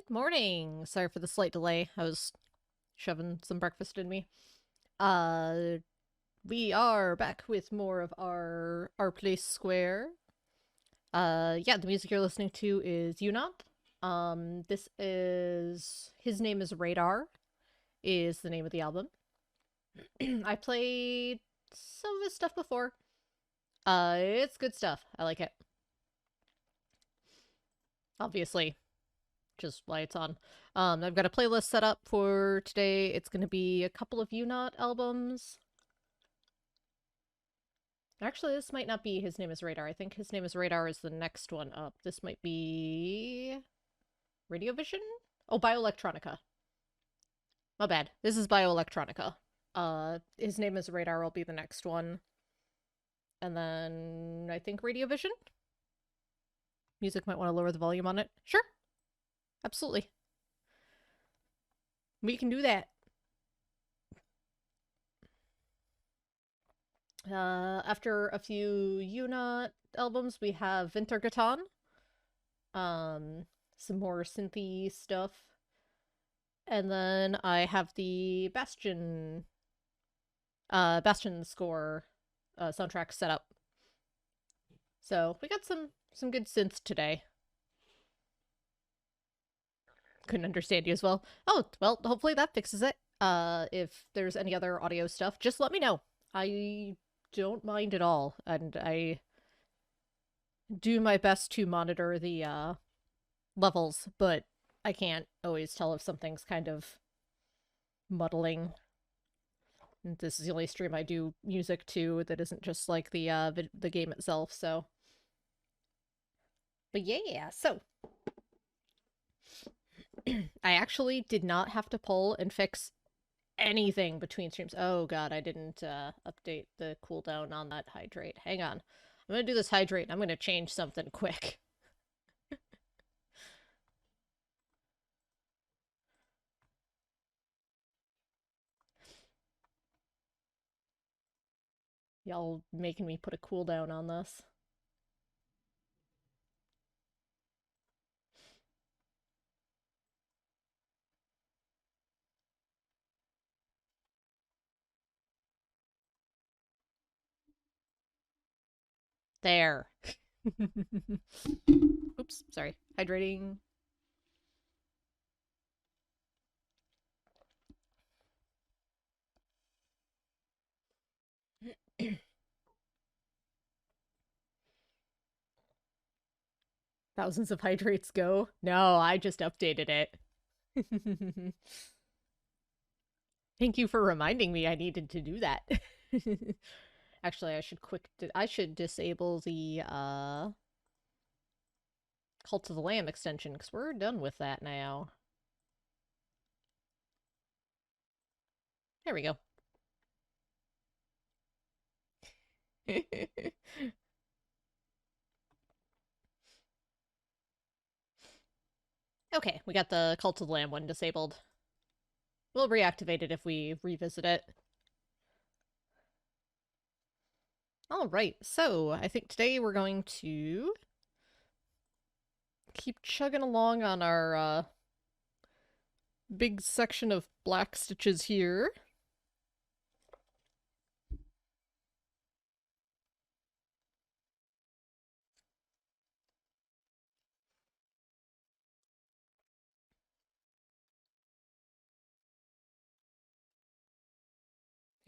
Good morning. Sorry for the slight delay. I was shoving some breakfast in me. We are back with more of our place square. Yeah, the music you're listening to is Unop. This is his name is Radar, is the name of the album. I played some of his stuff before. It's good stuff. I like it. Obviously, just why it's on. I've got a playlist set up for today. It's going to be a couple of UNOT albums. Actually, this might not be His Name is Radar. I think His Name is Radar is the next one up. This might be Radiovision? Oh, Bioelectronica. My bad. This is Bioelectronica. His Name is Radar will be the next one. And then I think Radiovision? Music might want to lower the volume on it. Sure. Absolutely. We can do that. After a few UNOT albums, we have Wintergatan. Some more synthy stuff. And then I have the Bastion score soundtrack set up. So we got some good synths today. Couldn't understand you as well. Oh, well, hopefully that fixes it. If there's any other audio stuff, just let me know. I don't mind at all, and I do my best to monitor the levels, but I can't always tell if something's kind of muddling. And this is the only stream I do music to that isn't just like the game itself, so. But yeah, so I actually did not have to pull and fix anything between streams. Oh god, I didn't update the cooldown on that hydrate. Hang on. I'm gonna do this hydrate and I'm gonna change something quick. Y'all making me put a cooldown on this. There. Oops, sorry. Hydrating. Thousands of hydrates go? No, I just updated it. Thank you for reminding me I needed to do that. Actually, I should disable the Cult of the Lamb extension because we're done with that now. There we go. Okay, we got the Cult of the Lamb one disabled. We'll reactivate it if we revisit it. Alright, so I think today we're going to keep chugging along on our big section of black stitches here.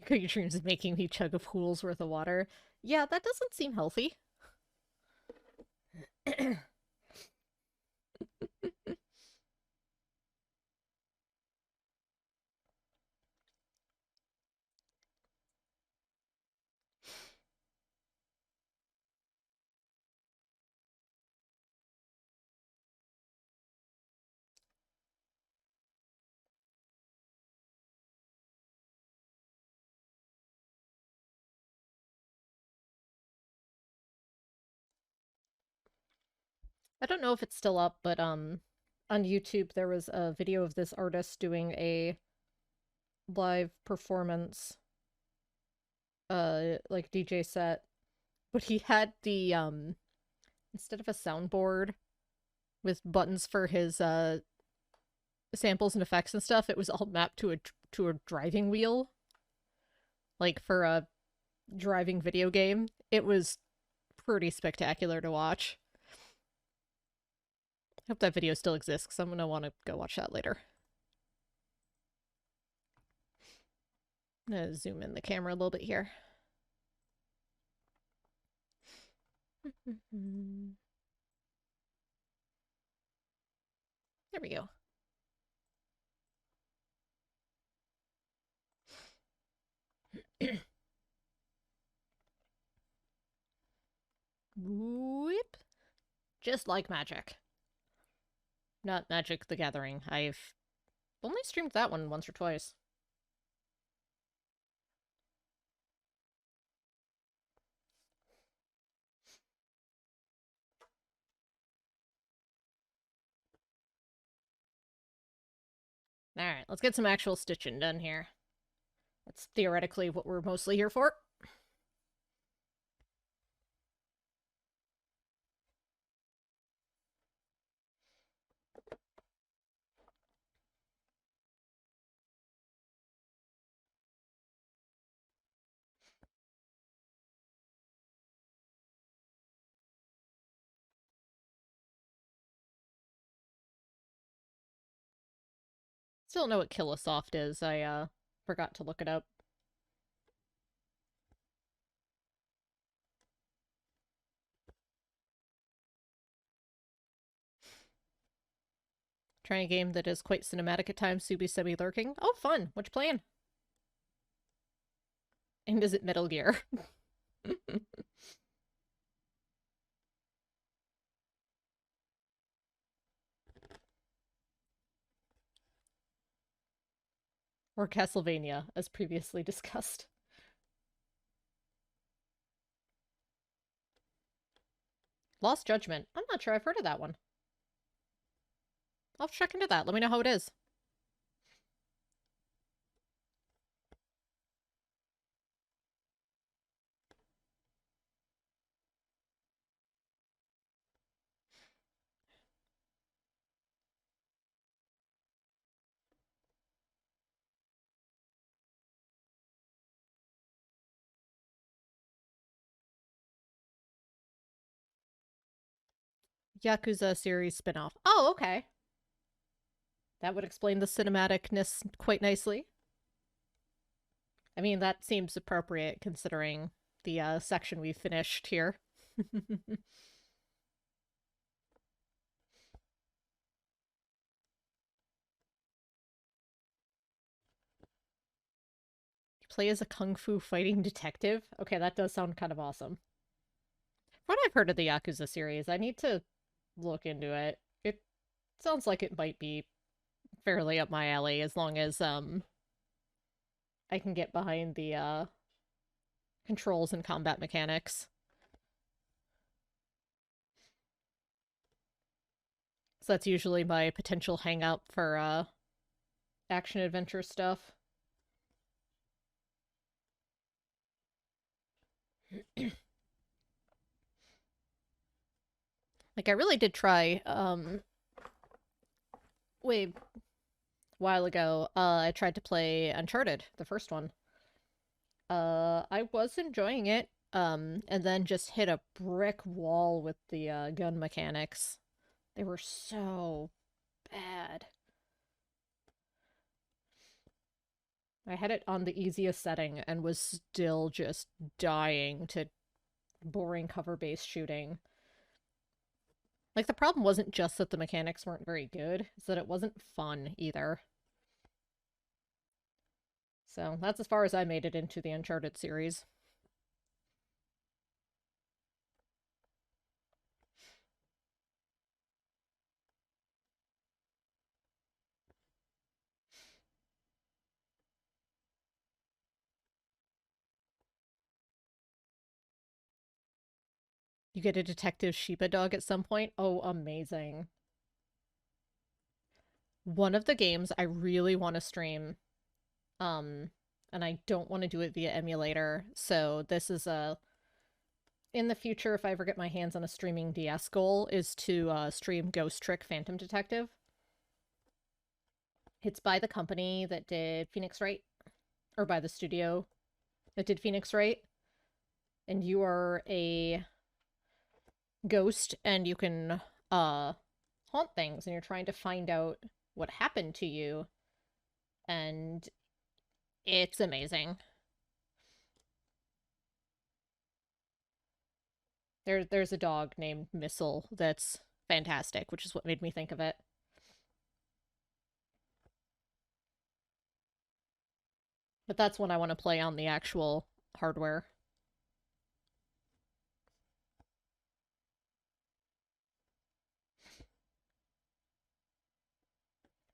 Cookie Dreams is making me chug a pool's worth of water. Yeah, that doesn't seem healthy. I don't know if it's still up, but on YouTube there was a video of this artist doing a live performance like DJ set, but he had the instead of a soundboard with buttons for his samples and effects and stuff, it was all mapped to a driving wheel, like for a driving video game. It was pretty spectacular to watch. I hope that video still exists because I'm gonna want to go watch that later. I'm gonna zoom in the camera a little bit here. There we go. Whoop. Just like Magic. Not Magic the Gathering. I've only streamed that one once or twice. Alright, let's get some actual stitching done here. That's theoretically what we're mostly here for. Still don't know what Killisoft is. I forgot to look it up. Trying a game that is quite cinematic at times, Subi semi-lurking. Oh, fun! What you playing? And is it Metal Gear? Or Castlevania, as previously discussed. Lost Judgment. I'm not sure I've heard of that one. I'll check into that. Let me know how it is. Yakuza series spin-off. Oh, okay. That would explain the cinematicness quite nicely. I mean, that seems appropriate considering the section we finished here. Play as a kung fu fighting detective? Okay, that does sound kind of awesome. From what I've heard of the Yakuza series, I need to look into it. It sounds like it might be fairly up my alley as long as I can get behind the controls and combat mechanics. So that's usually my potential hang up for action adventure stuff. Like I really did try way a while ago, I tried to play Uncharted, the first one. I was enjoying it, and then just hit a brick wall with the gun mechanics. They were so bad. I had it on the easiest setting and was still just dying to boring cover-based shooting. Like, the problem wasn't just that the mechanics weren't very good, it's that it wasn't fun either. So, that's as far as I made it into the Uncharted series. You get a detective Shiba dog at some point? Oh, amazing. One of the games I really want to stream, um, and I don't want to do it via emulator, so this is a in the future, if I ever get my hands on a streaming DS goal, is to stream Ghost Trick Phantom Detective. It's by the company that did Phoenix Wright, or by the studio that did Phoenix Wright. And you are a ghost and you can haunt things and you're trying to find out what happened to you, and it's amazing. There's a dog named Missile that's fantastic, which is what made me think of it. But that's one I want to play on the actual hardware.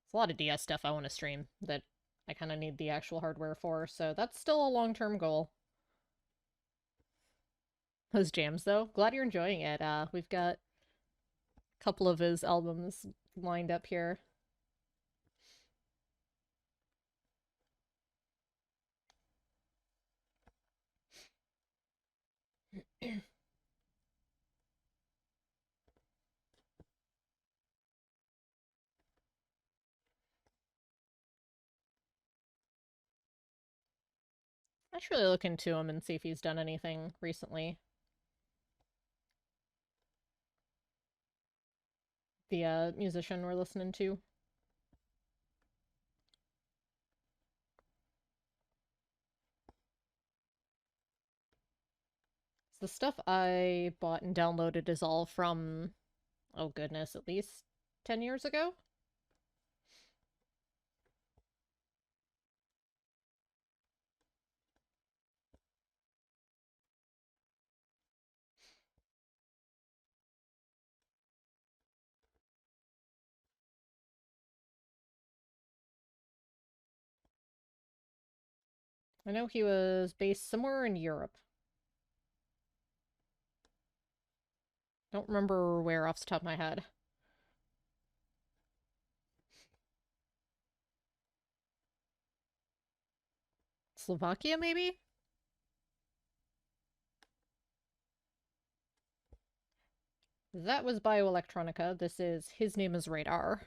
It's a lot of DS stuff I want to stream that I kind of need the actual hardware for, so that's still a long-term goal. Those jams, though, glad you're enjoying it. We've got a couple of his albums lined up here. I should really look into him and see if he's done anything recently. The musician we're listening to. So the stuff I bought and downloaded is all from, oh goodness, at least 10 years ago? I know he was based somewhere in Europe. Don't remember where off the top of my head. Slovakia, maybe? That was Bioelectronica. This is His Name is Radar.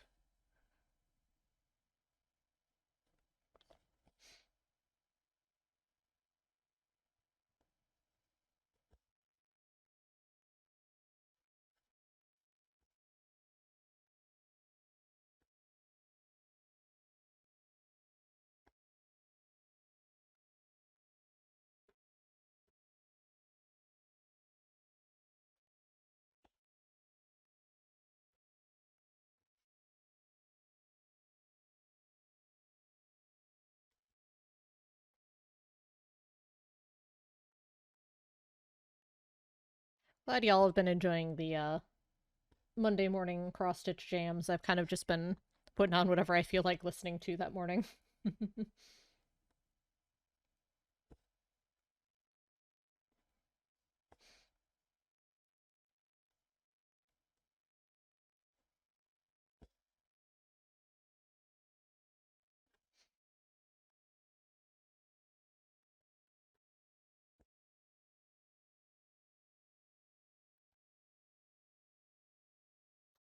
Glad y'all have been enjoying the Monday morning cross-stitch jams. I've kind of just been putting on whatever I feel like listening to that morning.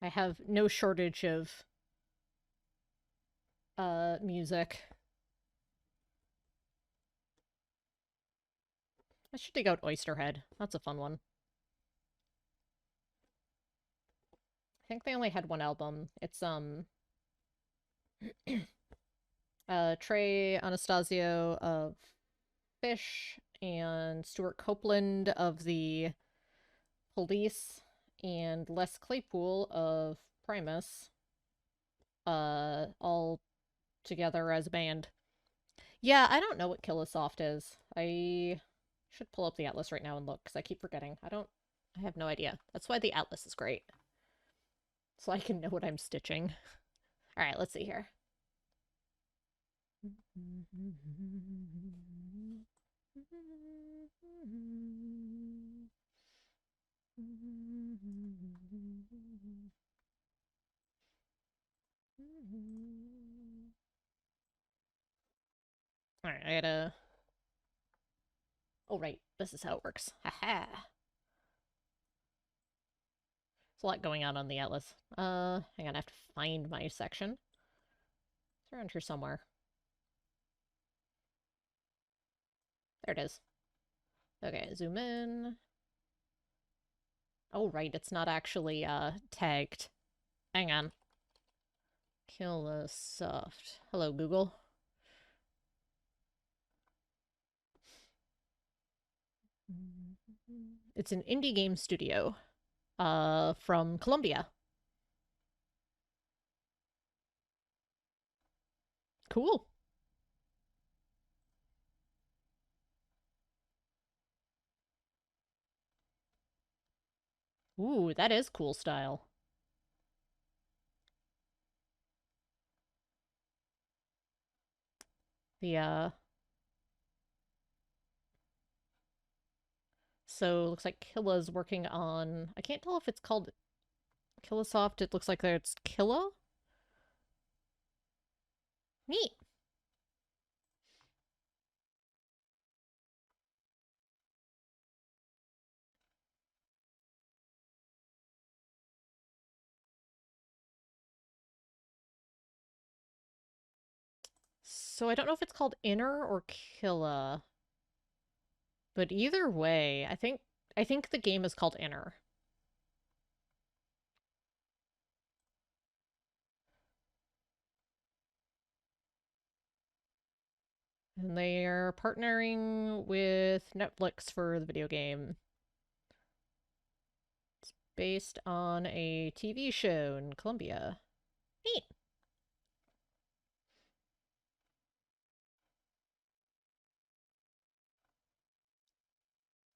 I have no shortage of music. I should dig out Oysterhead. That's a fun one. I think they only had one album. It's Trey Anastasio of Fish and Stuart Copeland of the Police and Les Claypool of Primus, all together as a band. Yeah, I don't know what Killisoft is. I should pull up the atlas right now and look, because I keep forgetting. I have no idea. That's why the atlas is great. So I can know what I'm stitching. Alright, let's see here. Alright, I gotta... Oh, right. This is how it works. Haha. There's a lot going on the atlas. Hang on, I have to find my section. It's around here somewhere. There it is. Okay, zoom in. Oh, right, it's not actually, tagged. Hang on. Killasoft. Hello, Google. It's an indie game studio, from Colombia. Cool. Ooh, that is cool style. The, so looks like Killa's working on, I can't tell if it's called Killasoft. It looks like it's Killa? Neat. So I don't know if it's called Inner or Killa, but either way, I think the game is called Inner. And they are partnering with Netflix for the video game. It's based on a TV show in Colombia. Neat.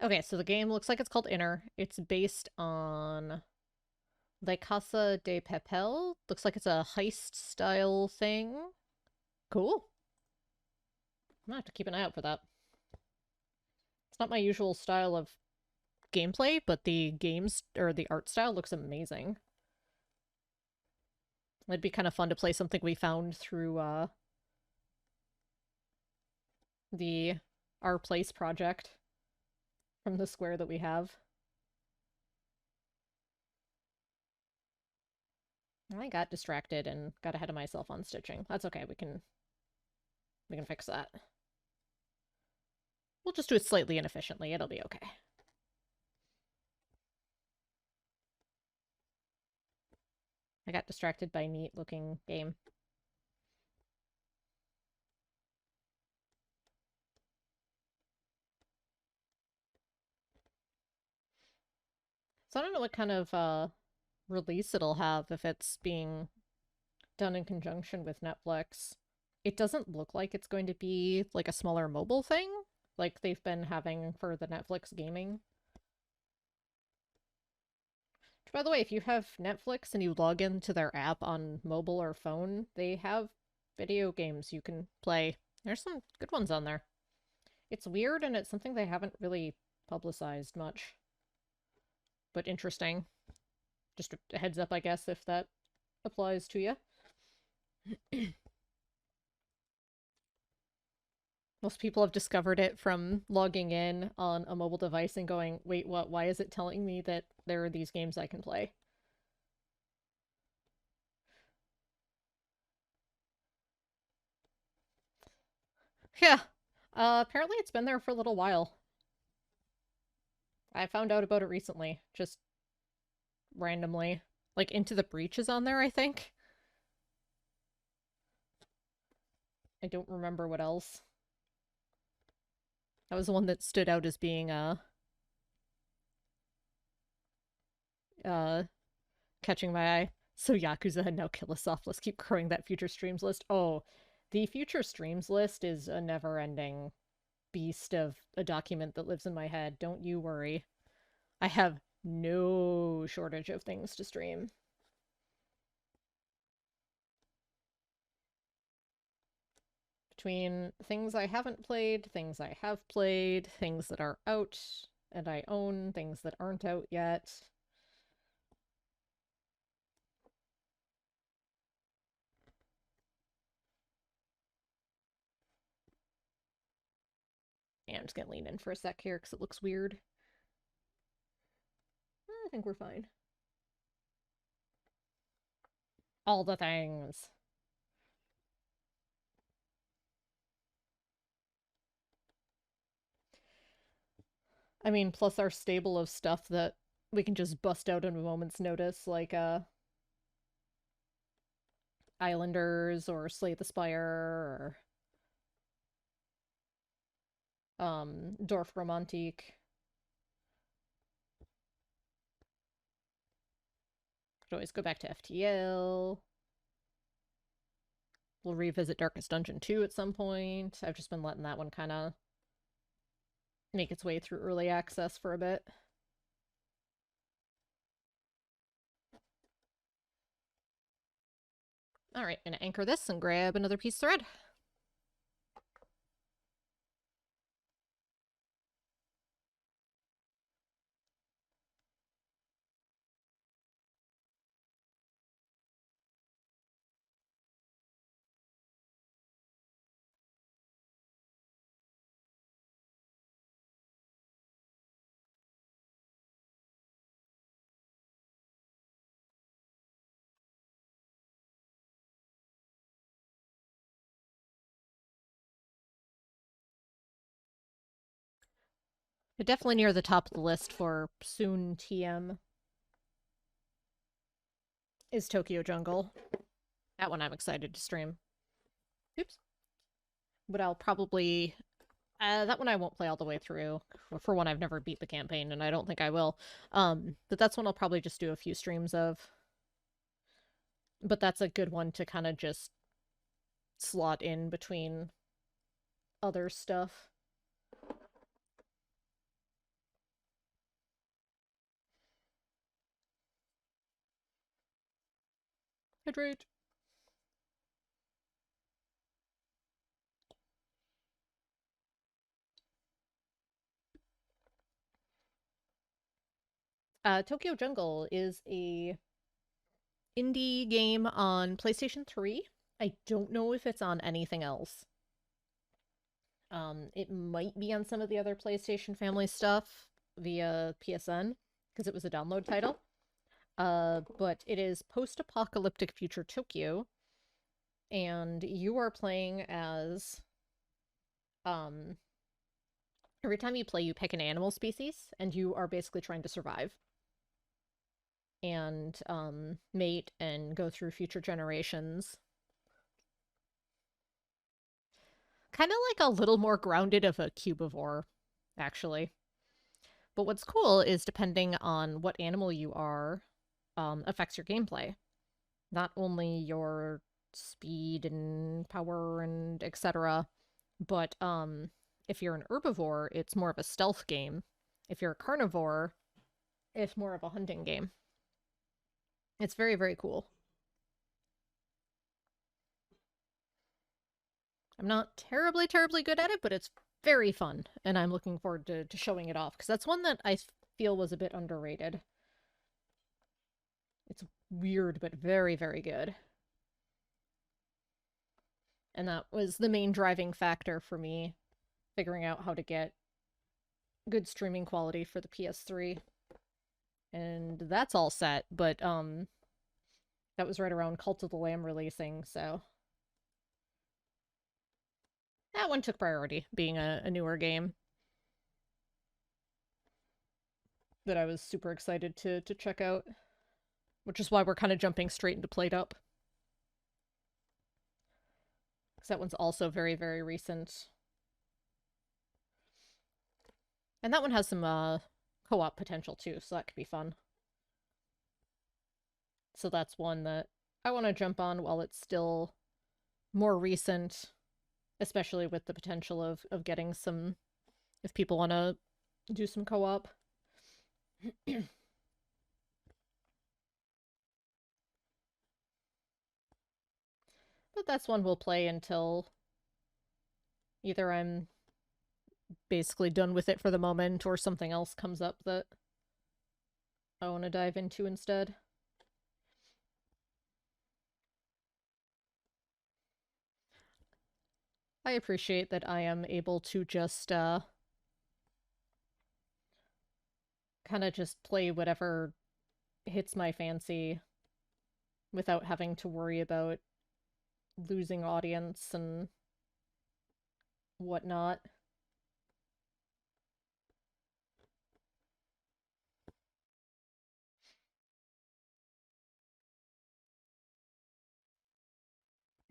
Okay, so the game looks like it's called Inner. It's based on La Casa de Papel. Looks like it's a heist style thing. Cool. I'm gonna have to keep an eye out for that. It's not my usual style of gameplay, but the games or the art style looks amazing. It'd be kind of fun to play something we found through the Our Place project from the square that we have. I got distracted and got ahead of myself on stitching. That's okay. We can fix that. We'll just do it slightly inefficiently. It'll be okay. I got distracted by a neat looking game. So I don't know what kind of release it'll have if it's being done in conjunction with Netflix. It doesn't look like it's going to be like a smaller mobile thing like they've been having for the Netflix gaming. By the way, if you have Netflix and you log into their app on mobile or phone, they have video games you can play. There's some good ones on there. It's weird and it's something they haven't really publicized much, but interesting. Just a heads up, I guess, if that applies to you. Most people have discovered it from logging in on a mobile device and going, wait, what? Why is it telling me that there are these games I can play? Yeah. Apparently it's been there for a little while. I found out about it recently, just randomly. Like, Into the Breach is on there, I think. I don't remember what else. That was the one that stood out as being, uh, catching my eye. So Yakuza and now Killisoft. Let's keep growing that future streams list. Oh, the future streams list is a never-ending beast of a document that lives in my head. Don't you worry. I have no shortage of things to stream. Between things I haven't played, things I have played, things that are out and I own, things that aren't out yet. And I'm just gonna lean in for a sec here because it looks weird. I think we're fine. All the things. I mean, plus our stable of stuff that we can just bust out in a moment's notice, like Islanders or Slay the Spire or Dorf Romantique. Could always go back to FTL. We'll revisit Darkest Dungeon 2 at some point. I've just been letting that one kind of make its way through early access for a bit. Alright, gonna anchor this and grab another piece of thread. But definitely near the top of the list for soon TM is Tokyo Jungle. That one I'm excited to stream. Oops. But I'll probably... that one I won't play all the way through. For one, I've never beat the campaign, and I don't think I will. But that's one I'll probably just do a few streams of. But that's a good one to kind of just slot in between other stuff. Hydrate. Tokyo Jungle is a indie game on PlayStation 3. I don't know if it's on anything else. It might be on some of the other PlayStation family stuff via PSN, because it was a download title. But it is post-apocalyptic future Tokyo, and you are playing as, every time you play, you pick an animal species, and you are basically trying to survive. And, mate and go through future generations. Kind of like a little more grounded of a cubivore, actually. But what's cool is depending on what animal you are, affects your gameplay. Not only your speed and power and etc., but if you're an herbivore, it's more of a stealth game. If you're a carnivore, it's more of a hunting game. It's very, very cool. I'm not terribly, terribly good at it, but it's very fun, and I'm looking forward to showing it off, because that's one that I feel was a bit underrated. It's weird, but very, very good. And that was the main driving factor for me figuring out how to get good streaming quality for the PS3. And that's all set, but that was right around Cult of the Lamb releasing, so that one took priority, being a newer game that I was super excited to check out, which is why we're kind of jumping straight into Played Up. Because that one's also very, very recent. And that one has some co-op potential too, so that could be fun. So that's one that I want to jump on while it's still more recent, especially with the potential of getting some, if people want to do some co-op. But that's one we'll play until either I'm basically done with it for the moment or something else comes up that I want to dive into instead. I appreciate that I am able to just kind of just play whatever hits my fancy without having to worry about losing audience and whatnot.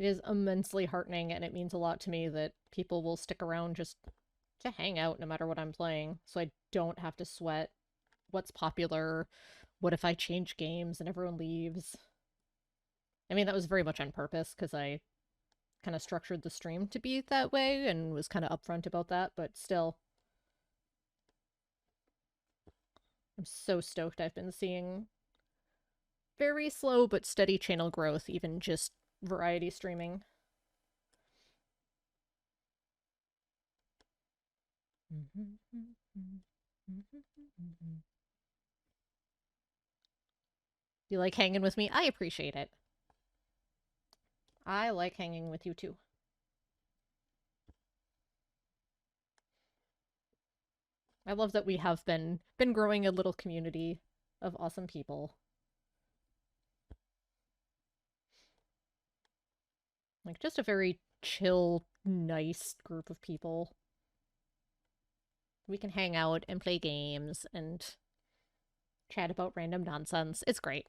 It is immensely heartening, and it means a lot to me that people will stick around just to hang out no matter what I'm playing, so I don't have to sweat what's popular, what if I change games and everyone leaves. I mean, that was very much on purpose, because I kind of structured the stream to be that way and was kind of upfront about that, but still, I'm so stoked. I've been seeing very slow but steady channel growth, even just variety streaming. You like hanging with me? I appreciate it. I like hanging with you too. I love that we have been growing a little community of awesome people. Like just a very chill, nice group of people. We can hang out and play games and chat about random nonsense. It's great.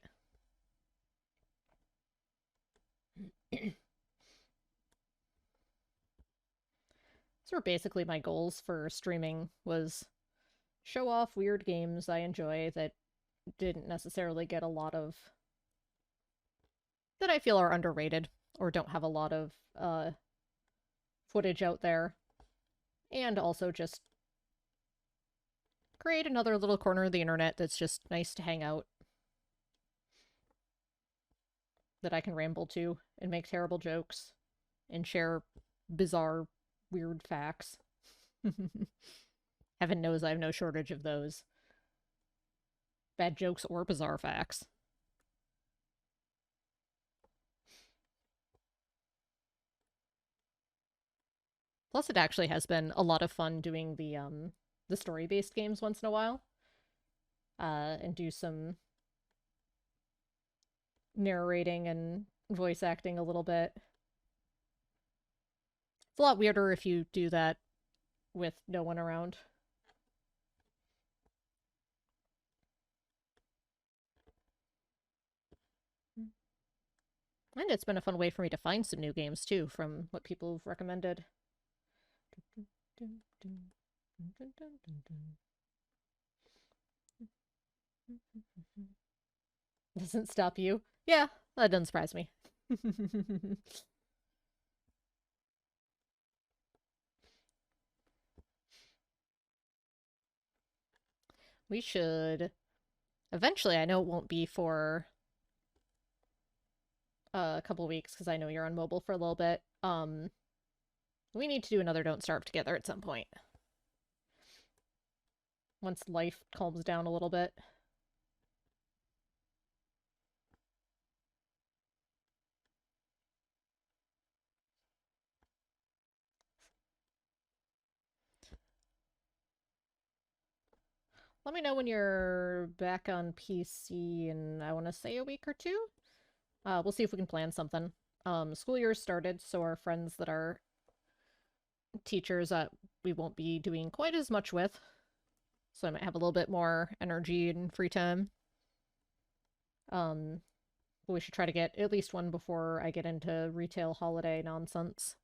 So basically my goals for streaming was show off weird games I enjoy that didn't necessarily get a lot of that I feel are underrated or don't have a lot of footage out there, and also just create another little corner of the internet that's just nice to hang out, that I can ramble to and make terrible jokes and share bizarre, weird facts. Heaven knows I have no shortage of those. Bad jokes or bizarre facts. Plus, it actually has been a lot of fun doing the story-based games once in a while, and do some narrating and voice acting a little bit. It's a lot weirder if you do that with no one around. And it's been a fun way for me to find some new games too, from what people have recommended. Doesn't stop you. Yeah, that doesn't surprise me. We should eventually. I know it won't be for a couple weeks because I know you're on mobile for a little bit. We need to do another Don't Starve together at some point. Once life calms down a little bit. Let me know when you're back on PC in, I want to say, a week or two. We'll see if we can plan something. School year started, so our friends that are teachers we won't be doing quite as much with. So I might have a little bit more energy and free time. Um, but we should try to get at least one before I get into retail holiday nonsense.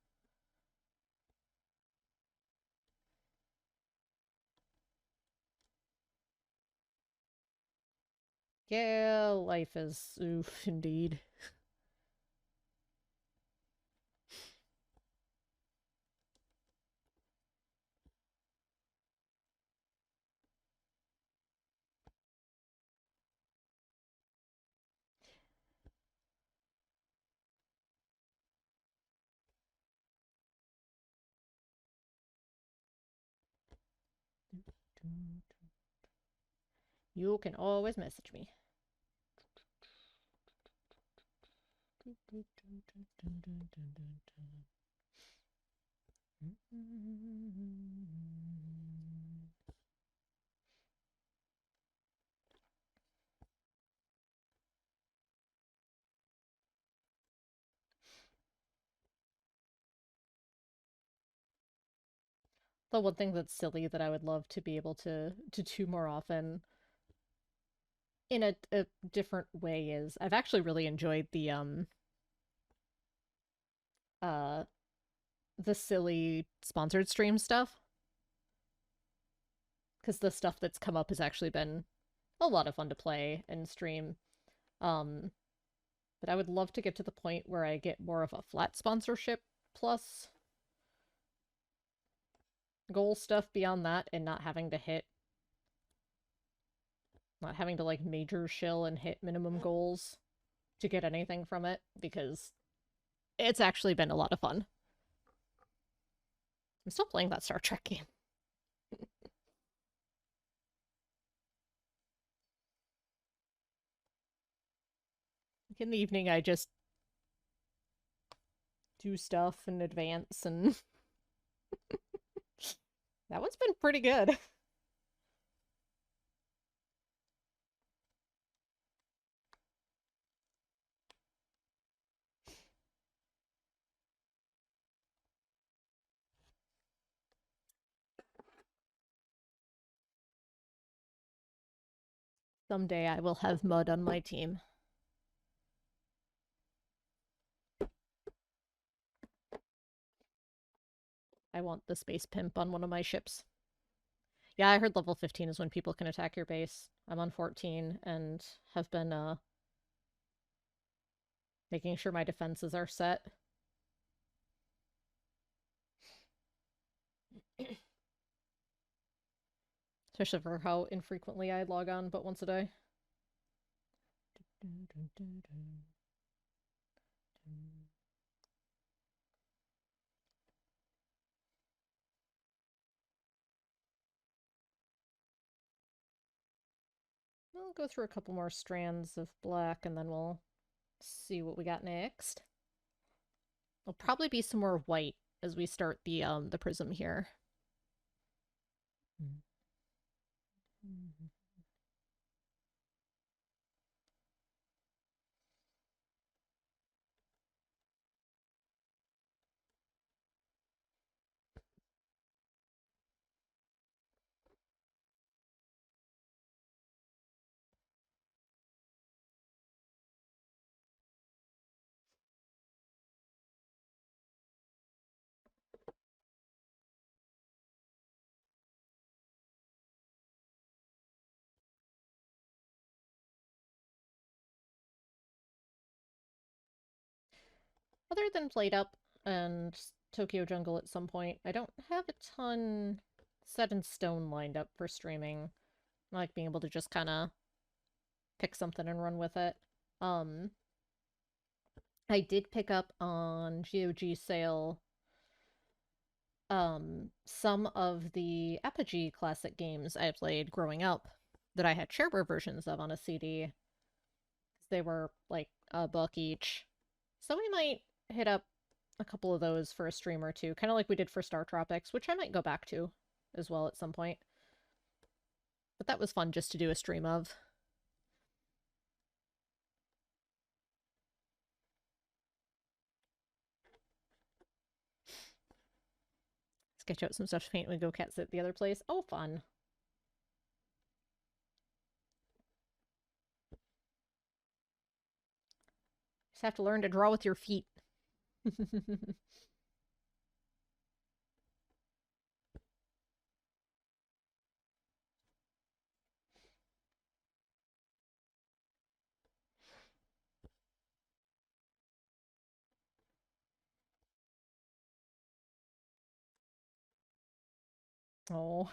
Yeah, life is oof indeed. You can always message me. The one thing that's silly that I would love to be able to do more often in a different way is I've actually really enjoyed uh the silly sponsored stream stuff, because the stuff that's come up has actually been a lot of fun to play and stream. Um, but I would love to get to the point where I get more of a flat sponsorship plus goal stuff beyond that, and not having to like major shill and hit minimum goals to get anything from it, because it's actually been a lot of fun. I'm still playing that Star Trek game. In the evening, I just do stuff and advance, and that one's been pretty good. Someday I will have mud on my team. I want the space pimp on one of my ships. Yeah, I heard level 15 is when people can attack your base. I'm on 14 and have been making sure my defenses are set. Especially for how infrequently I log on, but once a day. I'll go through a couple more strands of black and then we'll see what we got next. There'll probably be some more white as we start the prism here. Other than Played Up and Tokyo Jungle at some point, I don't have a ton set in stone lined up for streaming. I like being able to just kind of pick something and run with it. Um, I did pick up on GOG sale some of the Apogee classic games I played growing up that I had shareware versions of on a CD. They were like $1 each. So we might hit up a couple of those for a stream or two, kind of like we did for Star Tropics, which I might go back to as well at some point. But that was fun just to do a stream of. Sketch out some stuff to paint when we go cat sit at the other place. Oh, fun. Just have to learn to draw with your feet. Oh.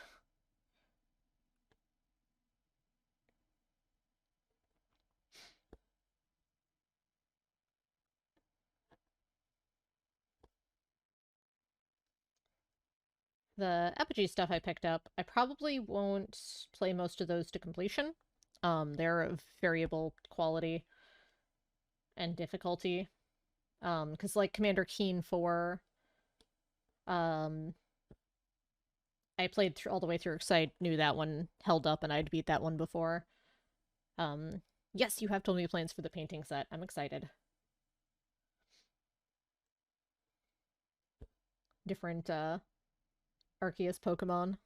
The Apogee stuff I picked up, I probably won't play most of those to completion. They're of variable quality and difficulty. Because like Commander Keen 4, um, I played all the way through because I knew that one held up and I'd beat that one before. Um, yes, you have told me plans for the painting set. I'm excited. Different Arceus Pokemon.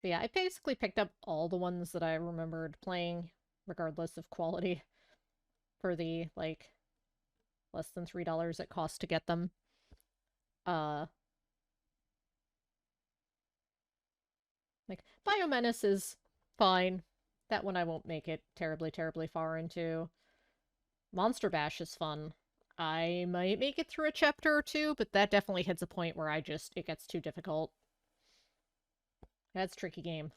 But yeah, I basically picked up all the ones that I remembered playing, regardless of quality, for the, like, less than $3 it cost to get them. Uh, like, Biomenace is fine. That one I won't make it terribly, terribly far into. Monster Bash is fun. I might make it through a chapter or two, but that definitely hits a point where it gets too difficult. That's a tricky game. It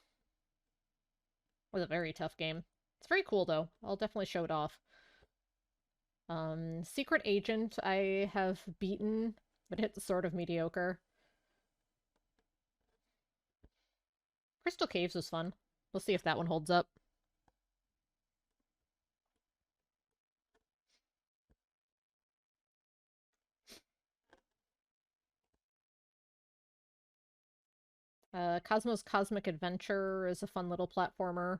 was a very tough game. It's very cool, though. I'll definitely show it off. Secret Agent I have beaten, but it's sort of mediocre. Crystal Caves was fun. We'll see if that one holds up. Cosmo's Cosmic Adventure is a fun little platformer.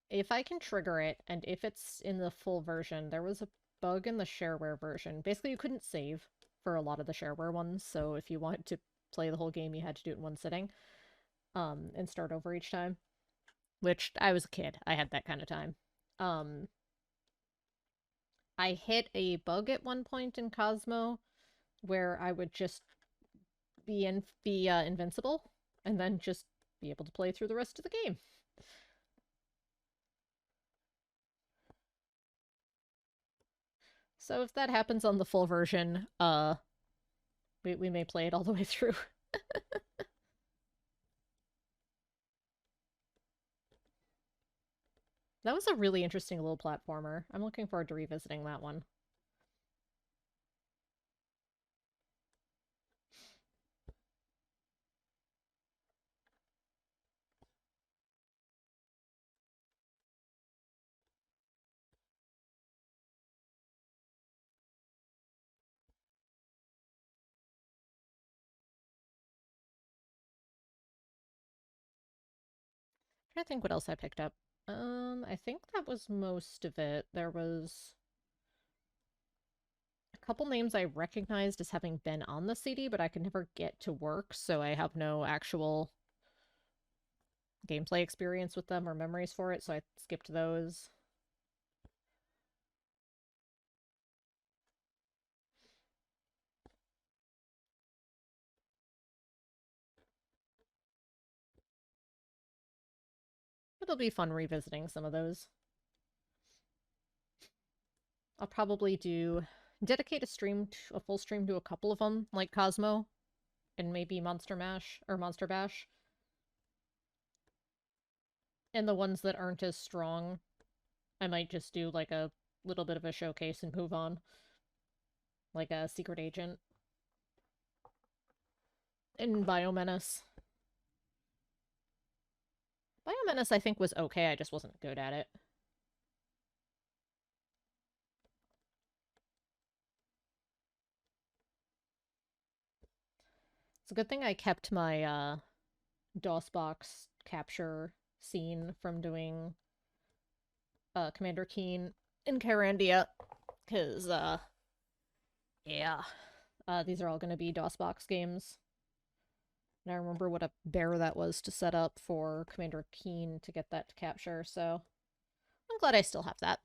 If I can trigger it, and if it's in the full version, there was a bug in the shareware version. Basically, you couldn't save for a lot of the shareware ones, so if you wanted to play the whole game, you had to do it in one sitting, and start over each time. Which, I was a kid. I had that kind of time. Um, I hit a bug at one point in Cosmo where I would just be invincible, and then just be able to play through the rest of the game. So if that happens on the full version, we may play it all the way through. That was a really interesting little platformer. I'm looking forward to revisiting that one. I'm trying to think what else I picked up. I think that was most of it. There was a couple names I recognized as having been on the CD, but I could never get to work, so I have no actual gameplay experience with them or memories for it, so I skipped those. It'll be fun revisiting some of those. I'll probably dedicate a full stream to a couple of them, like Cosmo, and maybe Monster Mash or Monster Bash. And the ones that aren't as strong, I might just do like a little bit of a showcase and move on. Like a Secret Agent. And Biomenace. Biomenace I think was okay, I just wasn't good at it. It's a good thing I kept my DOSBox capture scene from doing Commander Keen in Carandia, because yeah, these are all going to be DOSBox games. And I remember what a bear that was to set up for Commander Keen to get that to capture, so I'm glad I still have that.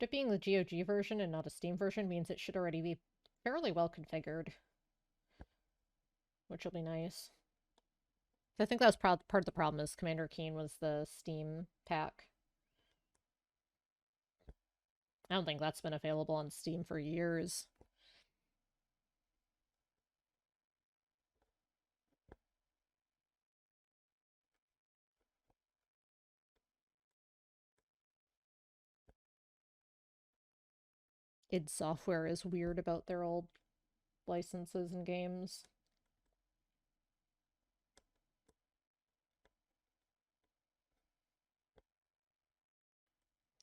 But it being the GOG version and not a Steam version means it should already be fairly well configured, which will be nice. I think that was part of the problem is Commander Keen was the Steam pack. I don't think that's been available on Steam for years. id Software is weird about their old licenses and games.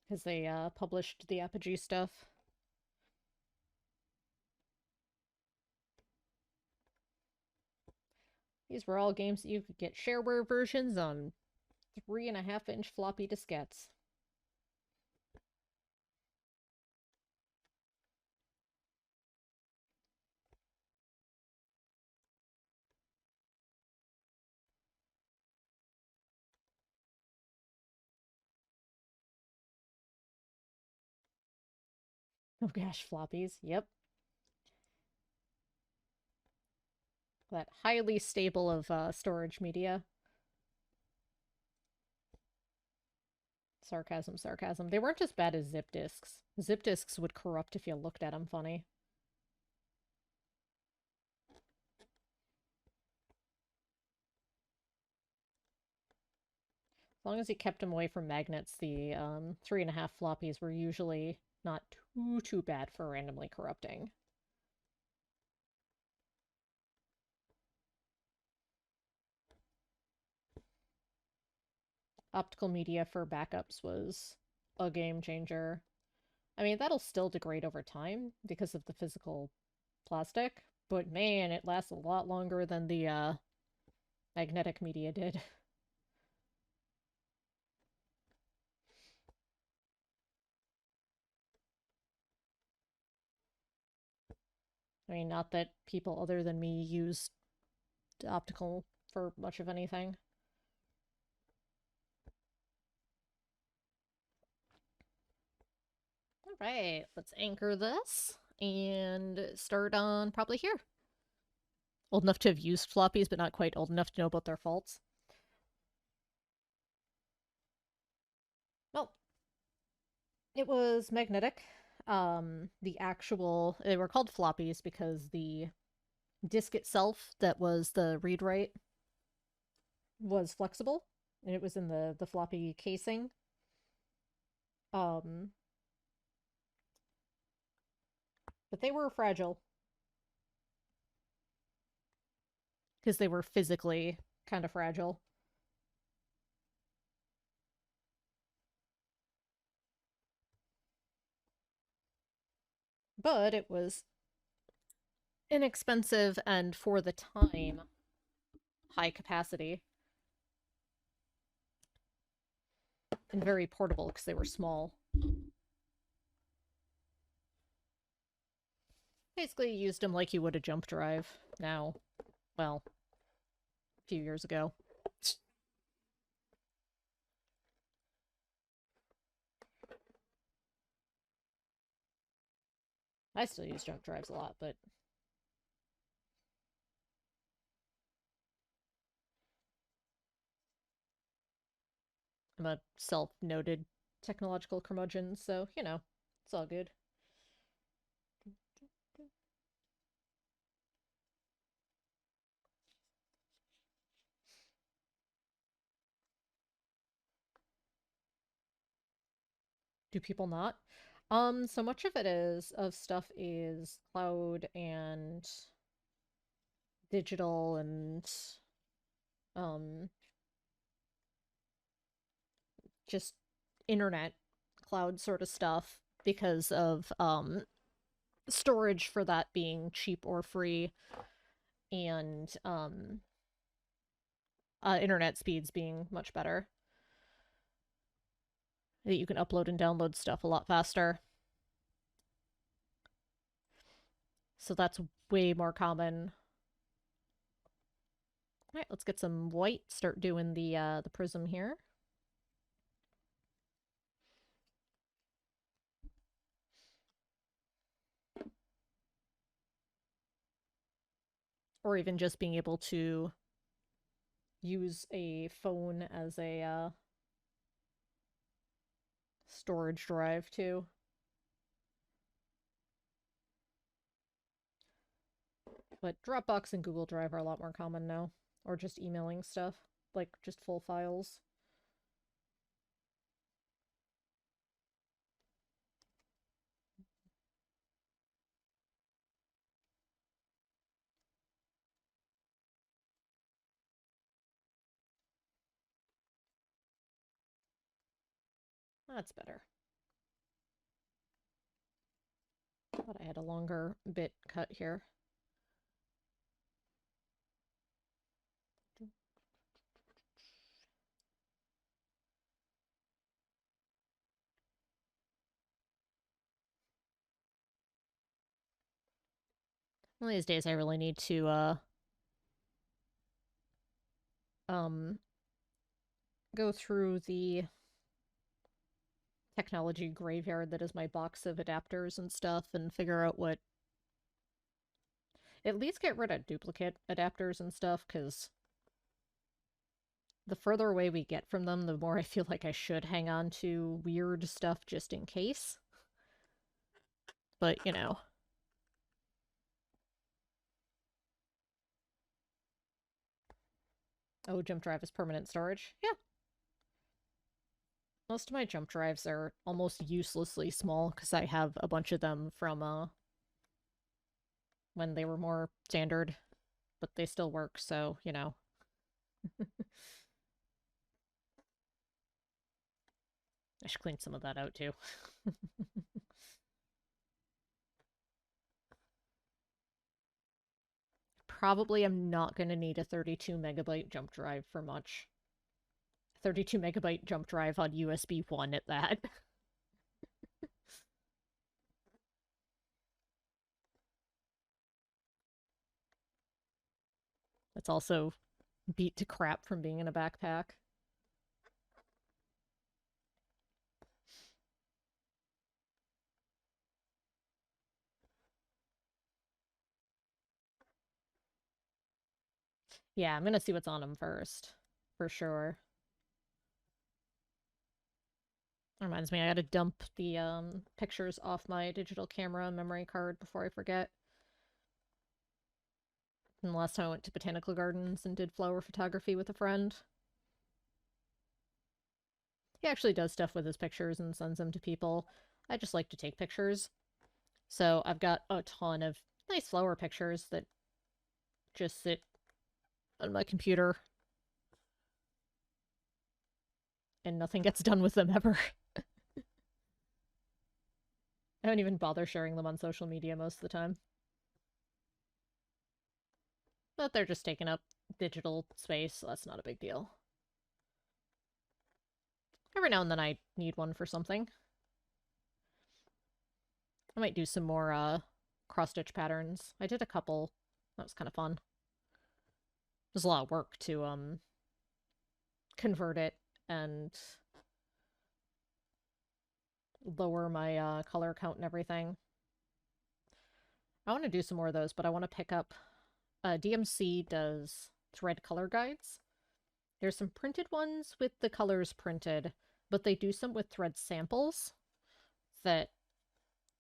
Because they published the Apogee stuff. These were all games that you could get shareware versions on 3.5-inch floppy diskettes. Oh gosh, floppies. Yep. That highly stable of storage media. Sarcasm, sarcasm. They weren't as bad as zip disks. Zip disks would corrupt if you looked at them funny. As long as you kept them away from magnets, the 3.5 floppies were usually not too bad for randomly corrupting. Optical media for backups was a game changer. I mean, that'll still degrade over time because of the physical plastic, but man, it lasts a lot longer than the magnetic media did. I mean, not that people other than me use optical for much of anything. All right, let's anchor this and start on probably here. Old enough to have used floppies, but not quite old enough to know about their faults. Well, it was magnetic. They were called floppies because the disk itself that was the read write was flexible, and it was in the floppy casing. Um, but they were fragile because they were physically kind of fragile. But it was inexpensive and for the time high capacity and very portable because they were small. Basically used them like you would a jump drive now. Well, a few years ago. I still use jump drives a lot, but I'm a self-noted technological curmudgeon, so, you know, it's all good. Do people not? So much of stuff is cloud and digital and um just internet cloud sort of stuff because of storage for that being cheap or free and internet speeds being much better. That you can upload and download stuff a lot faster. So that's way more common. All right, let's get some white. Start doing the prism here. Or even just being able to use a phone as a storage drive too. But Dropbox and Google Drive are a lot more common now. Or just emailing stuff, like just full files. That's better. Thought I had a longer bit cut here. One of these days I really need to, um, go through the technology graveyard that is my box of adapters and stuff and figure out what... At least get rid of duplicate adapters and stuff, because the further away we get from them, the more I feel like I should hang on to weird stuff just in case. But, you know. Oh, jump drive is permanent storage. Yeah. Most of my jump drives are almost uselessly small because I have a bunch of them from when they were more standard, but they still work, so, you know. I should clean some of that out too. Probably am not going to need a 32 megabyte jump drive for much. 32 megabyte jump drive on USB 1 at that. That's also beat to crap from being in a backpack. Yeah, I'm gonna see what's on them first. For sure. Reminds me, I gotta dump the pictures off my digital camera memory card before I forget. And the last time I went to botanical gardens and did flower photography with a friend. He actually does stuff with his pictures and sends them to people. I just like to take pictures. So I've got a ton of nice flower pictures that just sit on my computer and nothing gets done with them ever. I don't even bother sharing them on social media most of the time. But they're just taking up digital space, so that's not a big deal. Every now and then I need one for something. I might do some more cross-stitch patterns. I did a couple. That was kind of fun. There's a lot of work to convert it and lower my color count and everything. I want to do some more of those, but I want to pick up... DMC does thread color guides. There's some printed ones with the colors printed, but they do some with thread samples that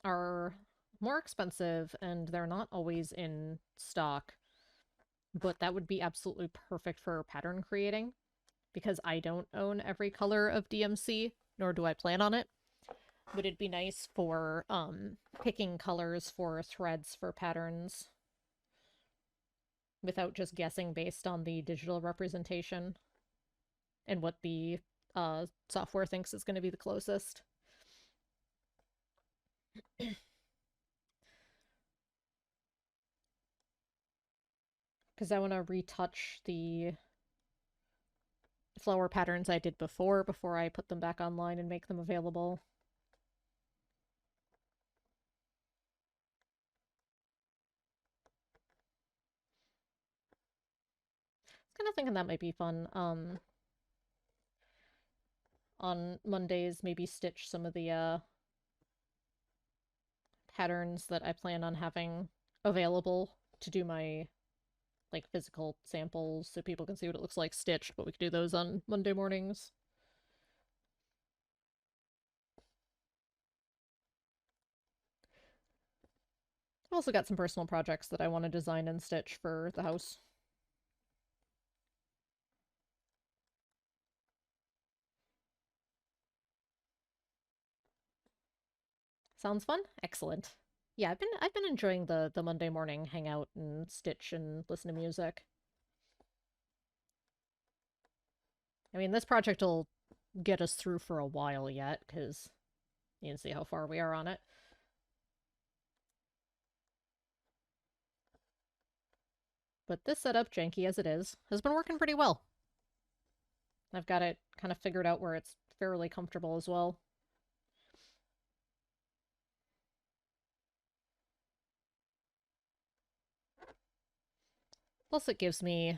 are more expensive and they're not always in stock. But that would be absolutely perfect for pattern creating because I don't own every color of DMC, nor do I plan on it. But it'd be nice for picking colors for threads for patterns without just guessing based on the digital representation and what the software thinks is going to be the closest. Because I want to retouch the flower patterns I did before I put them back online and make them available. I was kind of thinking that might be fun. On Mondays, maybe stitch some of the patterns that I plan on having available to do my like physical samples so people can see what it looks like stitched, but we could do those on Monday mornings. I've also got some personal projects that I want to design and stitch for the house. Sounds fun? Excellent. Yeah, I've been enjoying the Monday morning hangout and stitch and listen to music. I mean, this project will get us through for a while yet, because you can see how far we are on it. But this setup, janky as it is, has been working pretty well. I've got it kind of figured out where it's fairly comfortable as well. Plus, it gives me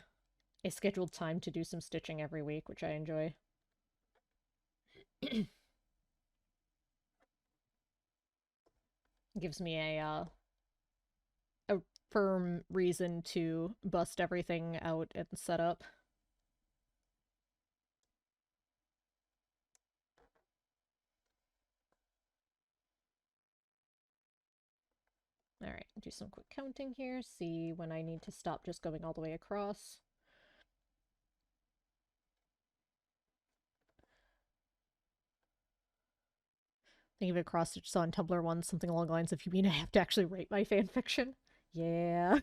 a scheduled time to do some stitching every week, which I enjoy. It gives me a firm reason to bust everything out and set up. Alright, do some quick counting here, see when I need to stop just going all the way across. Think of a cross stitch saw on Tumblr once, something along the lines of, you mean I have to actually write my fanfiction? Yeah.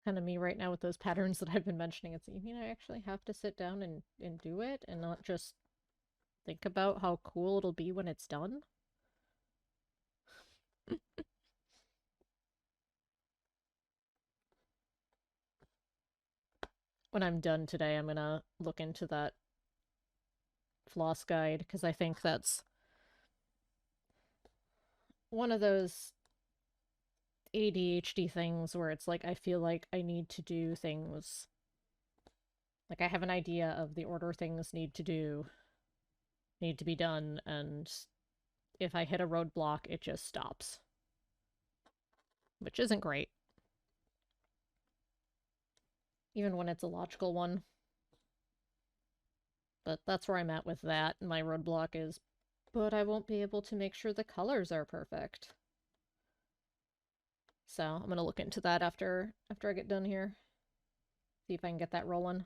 Kind of me right now with those patterns that I've been mentioning. It's, you mean I actually have to sit down and do it and not just think about how cool it'll be when it's done? When I'm done today, I'm gonna look into that floss guide, because I think that's one of those ADHD things where it's like I feel like I need to do things. Like I have an idea of the order things need to be done, and if I hit a roadblock, it just stops. Which isn't great. Even when it's a logical one. But that's where I'm at with that. My roadblock is, but I won't be able to make sure the colors are perfect. So I'm gonna look into that after I get done here. See if I can get that rolling.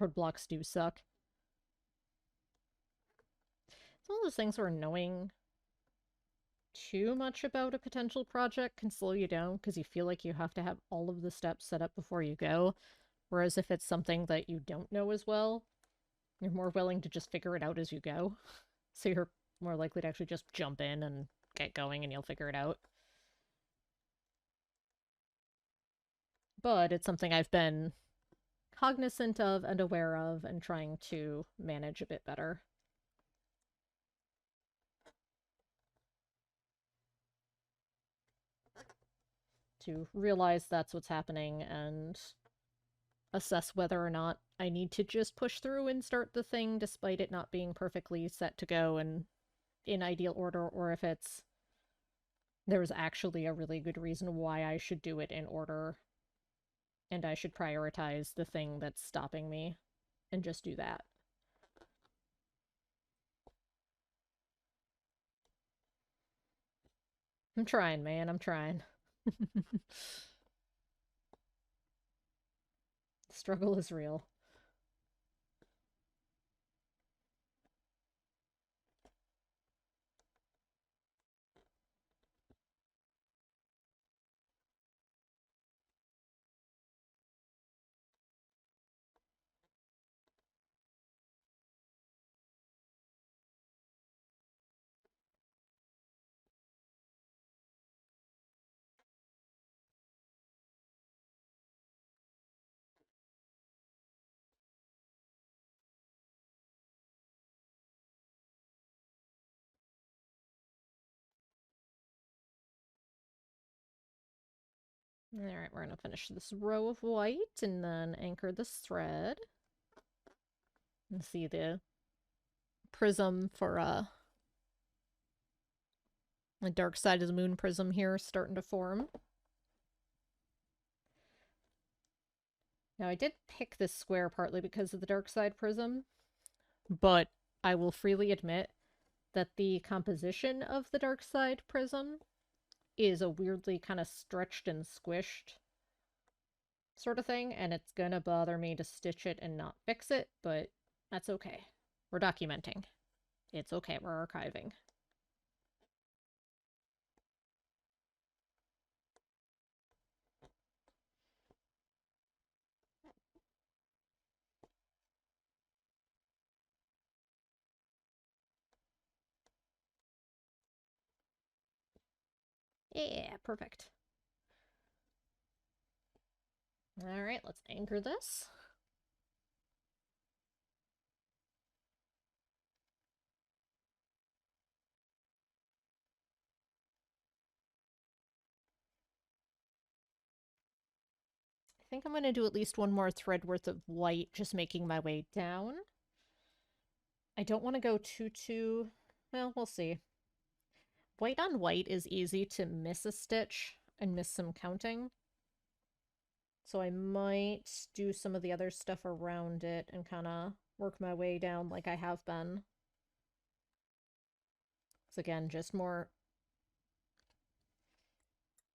Roadblocks do suck. It's one of those things where knowing too much about a potential project can slow you down because you feel like you have to have all of the steps set up before you go. Whereas if it's something that you don't know as well, you're more willing to just figure it out as you go. So you're more likely to actually just jump in and get going and you'll figure it out. But it's something I've been cognizant of and aware of and trying to manage a bit better. To realize that's what's happening and assess whether or not I need to just push through and start the thing despite it not being perfectly set to go and in ideal order, or if it's there's actually a really good reason why I should do it in order and I should prioritize the thing that's stopping me and just do that. I'm trying, man. I'm trying. The struggle is real. Alright, we're gonna finish this row of white and then anchor this thread. And see the prism for the dark side of the moon prism here starting to form. Now I did pick this square partly because of the dark side prism, but I will freely admit that the composition of the dark side prism is a weirdly kind of stretched and squished sort of thing, and it's gonna bother me to stitch it and not fix it, but that's okay. We're documenting. It's okay, we're archiving. Yeah, perfect. Alright, let's anchor this. I think I'm going to do at least one more thread worth of white, just making my way down. I don't want to go too... Well, we'll see. White on white is easy to miss a stitch and miss some counting. So I might do some of the other stuff around it and kind of work my way down like I have been. So again, just more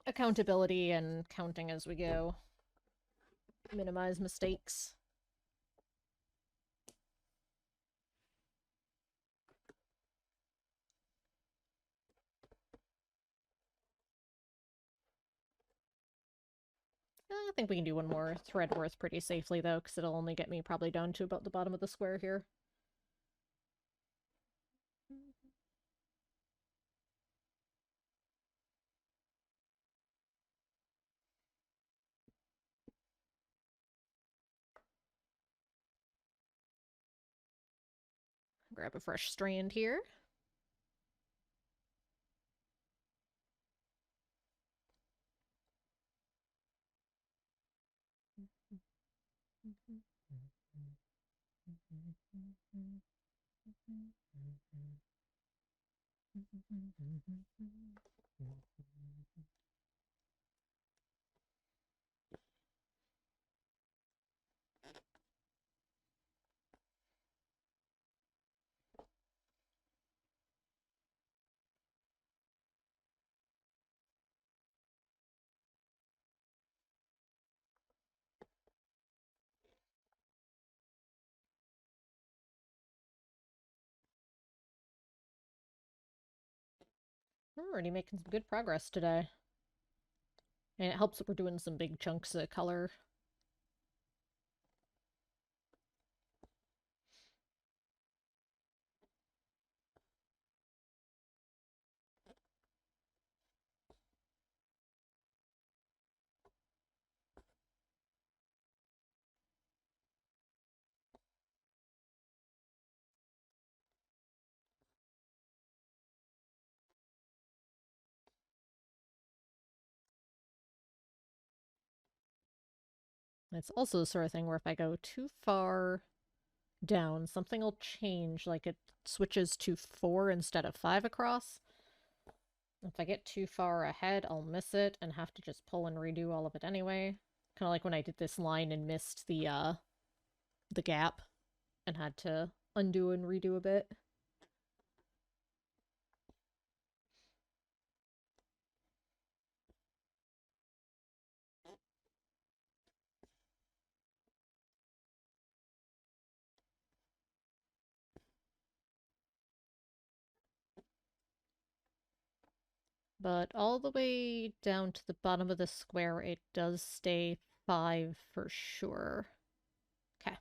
accountability and counting as we go. Minimize mistakes. I think we can do one more thread worth pretty safely, though, because it'll only get me probably down to about the bottom of the square here. Grab a fresh strand here. We're already making some good progress today. And it helps that we're doing some big chunks of color. It's also the sort of thing where if I go too far down, something will change, like it switches to 4 instead of 5 across. If I get too far ahead, I'll miss it and have to just pull and redo all of it anyway. Kind of like when I did this line and missed the gap and had to undo and redo a bit. But all the way down to the bottom of the square, it does stay 5 for sure. Okay.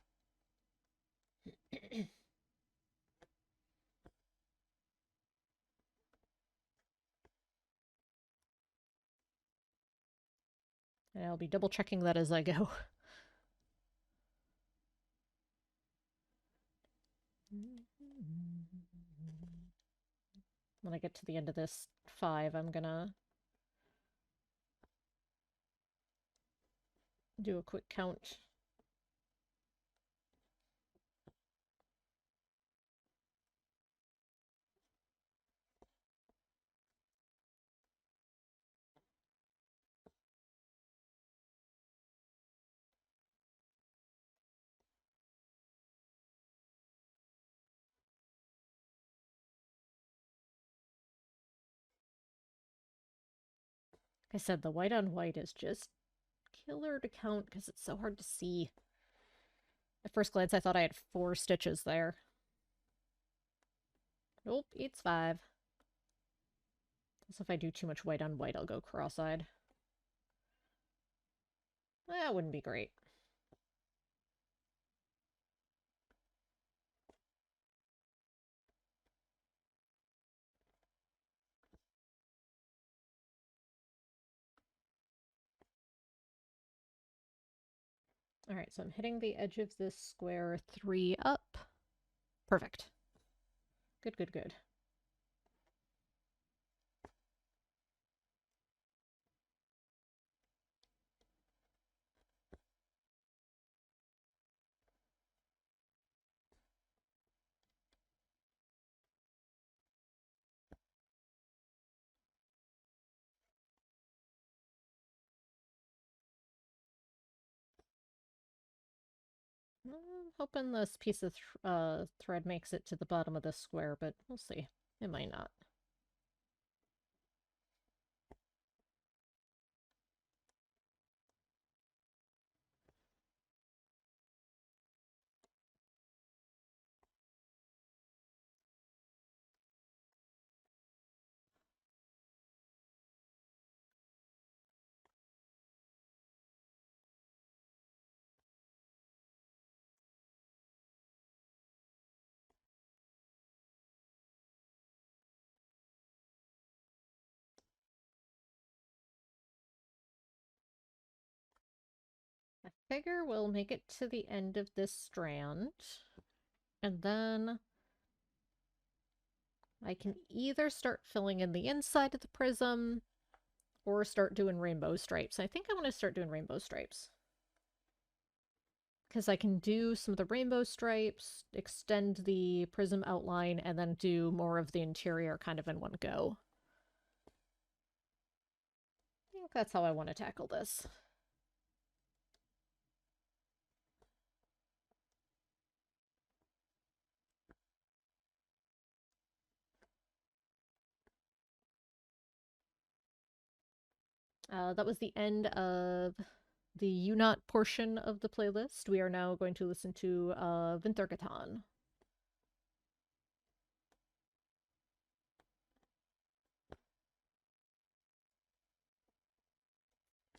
And I'll be double checking that as I go. When I get to the end of this 5, I'm gonna Do a quick count. Like I said, the white on white is just killer to count because it's so hard to see. At first glance, I thought I had 4 stitches there. Nope, it's 5. So if I do too much white on white, I'll go cross-eyed. That wouldn't be great. Alright, so I'm hitting the edge of this square 3 up. Perfect. Good, good, good. I'm hoping this piece of thread makes it to the bottom of this square, but we'll see. It might not. I figure we'll make it to the end of this strand, and then I can either start filling in the inside of the prism or start doing rainbow stripes. I think I want to start doing rainbow stripes. Because I can do some of the rainbow stripes, extend the prism outline, and then do more of the interior kind of in one go. I think that's how I want to tackle this. That was the end of the UNOT portion of the playlist. We are now going to listen to Vintergatan.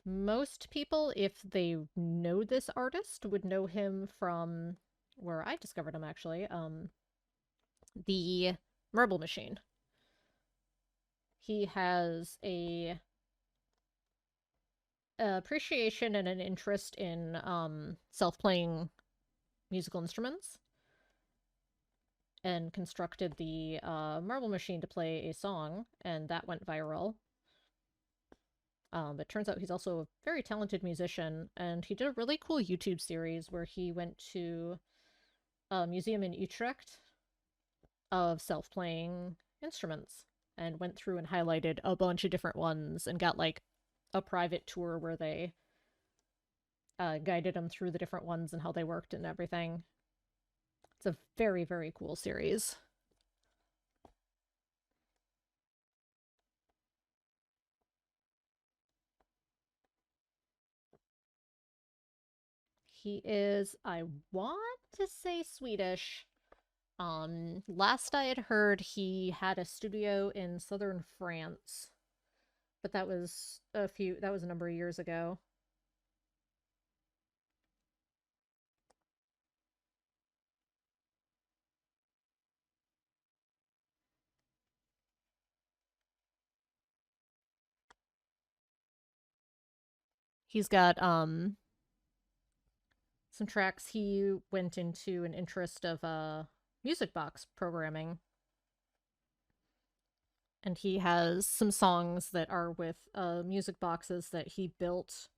Most people, if they know this artist, would know him from where I discovered him actually, the Marble Machine. He has a appreciation and an interest in self-playing musical instruments, and constructed the Marble Machine to play a song, and that went viral. But turns out he's also a very talented musician, and he did a really cool YouTube series where he went to a museum in Utrecht of self-playing instruments and went through and highlighted a bunch of different ones and got like a private tour where they guided him through the different ones and how they worked and everything. It's a very, very cool series. He is, I want to say Swedish. Last I had heard, he had a studio in southern France, but that was a number of years ago. He's got some tracks he went into an interest of music box programming, and he has some songs that are with music boxes that he built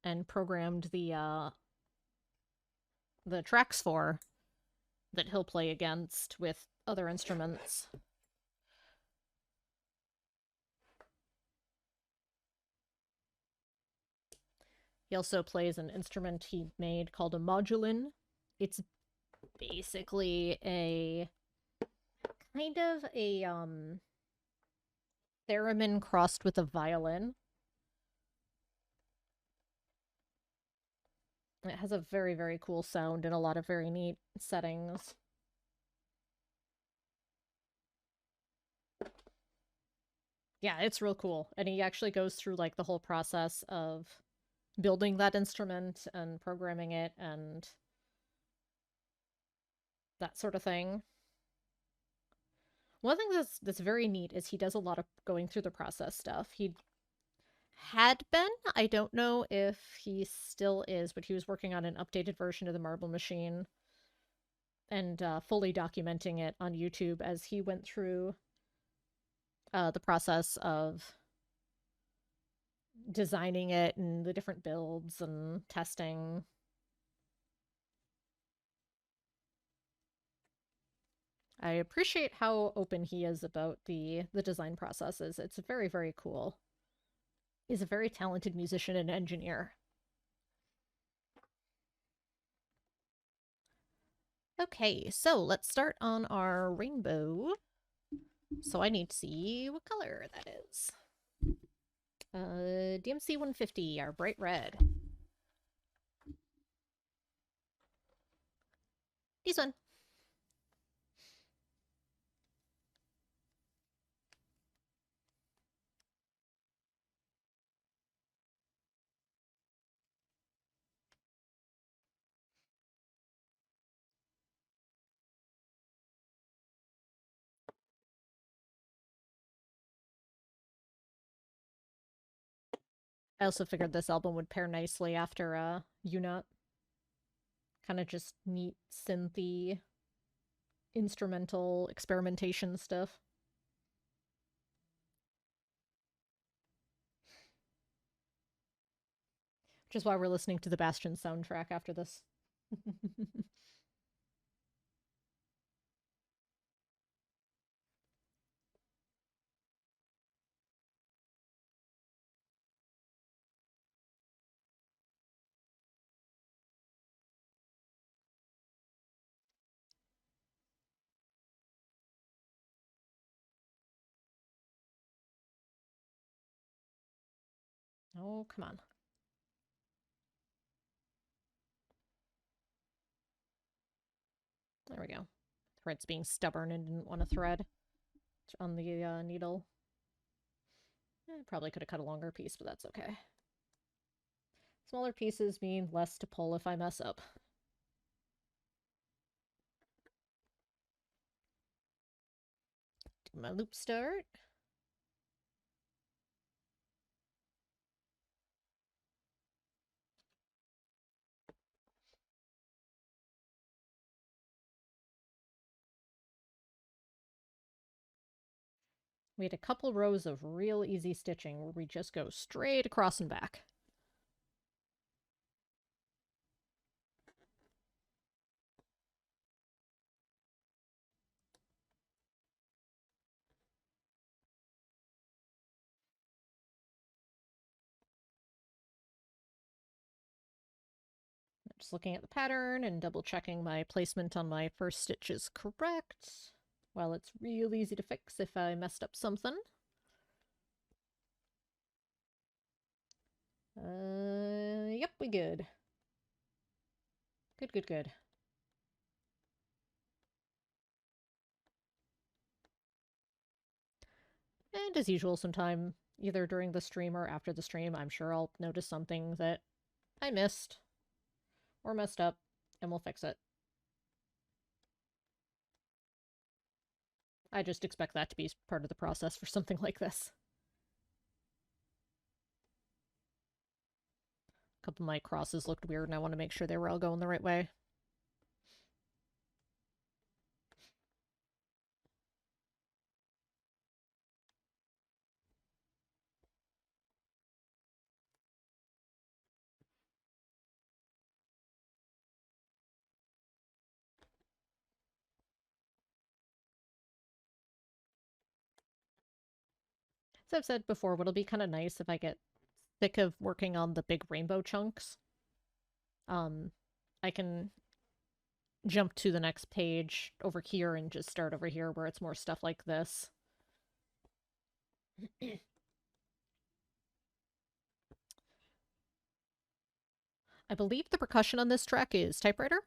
and programmed the tracks for that he'll play against with other instruments. He also plays an instrument he made called a modulin. It's basically a kind of a theremin crossed with a violin. It has a very, very cool sound and a lot of very neat settings. Yeah, it's real cool. And he actually goes through like the whole process of building that instrument and programming it and that sort of thing. One thing that's very neat is he does a lot of going through the process stuff. He had been, I don't know if he still is, but he was working on an updated version of the Marble Machine and fully documenting it on YouTube as he went through the process of designing it and the different builds and testing. I appreciate how open he is about the design processes. It's very, very cool. He's a very talented musician and engineer. Okay, so let's start on our rainbow. So I need to see what color that is. DMC 150, our bright red. This one. I also figured this album would pair nicely after Unot. Kind of just neat synthy instrumental experimentation stuff. Which is why we're listening to the Bastion soundtrack after this. Oh, come on. There we go. Thread's being stubborn and didn't want to thread on the needle. Probably could have cut a longer piece, but that's okay. Smaller pieces mean less to pull if I mess up. Do my loop start. We had a couple rows of real easy stitching where we just go straight across and back. Just looking at the pattern and double checking my placement on my first stitch is correct. Well, it's real easy to fix if I messed up something. Yep, we good. Good, good, good. And as usual, sometime either during the stream or after the stream, I'm sure I'll notice something that I missed or messed up, and we'll fix it. I just expect that to be part of the process for something like this. A couple of my crosses looked weird, and I want to make sure they were all going the right way. As I've said before, what'll be kind of nice if I get sick of working on the big rainbow chunks, um, I can jump to the next page over here and just start over here where it's more stuff like this. I believe the percussion on this track is typewriter.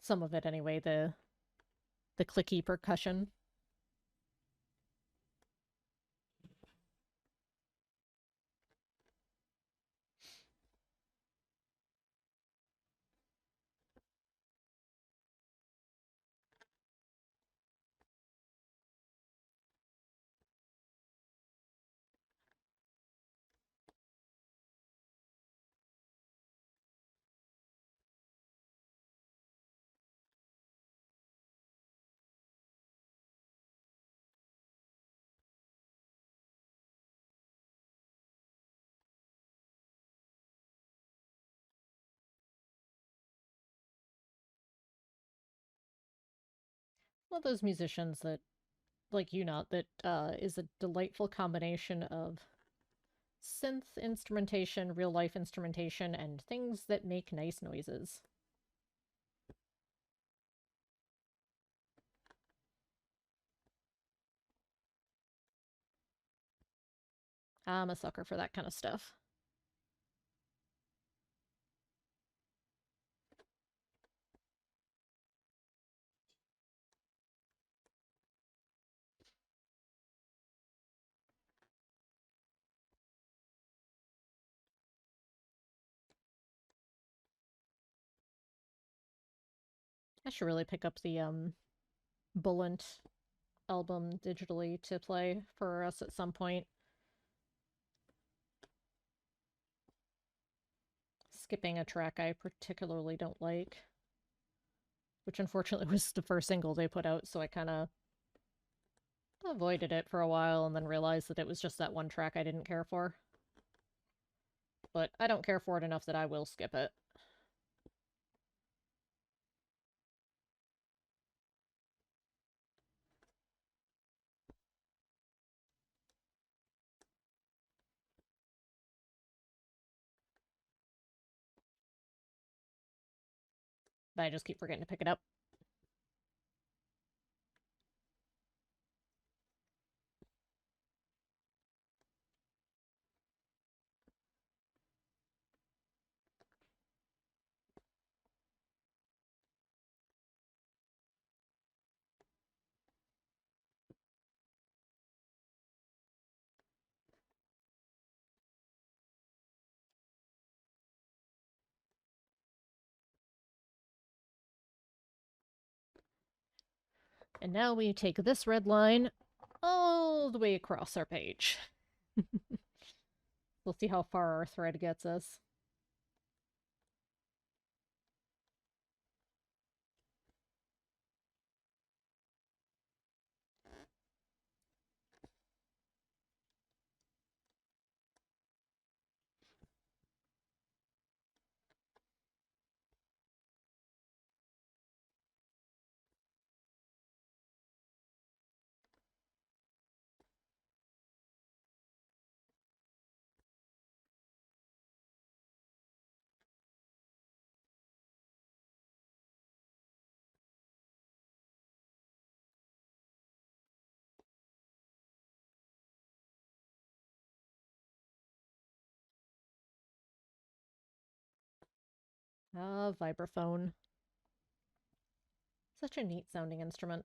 Some of it anyway, the clicky percussion. One of those musicians that, like you not, that is a delightful combination of synth instrumentation, real life instrumentation, and things that make nice noises. I'm a sucker for that kind of stuff. I should really pick up the Bullet album digitally to play for us at some point. Skipping a track I particularly don't like, which unfortunately was the first single they put out, so I kind of avoided it for a while and then realized that it was just that one track I didn't care for. But I don't care for it enough that I will skip it. But I just keep forgetting to pick it up. And now we take this red line all the way across our page. We'll see how far our thread gets us. Ah, vibraphone. Such a neat sounding instrument.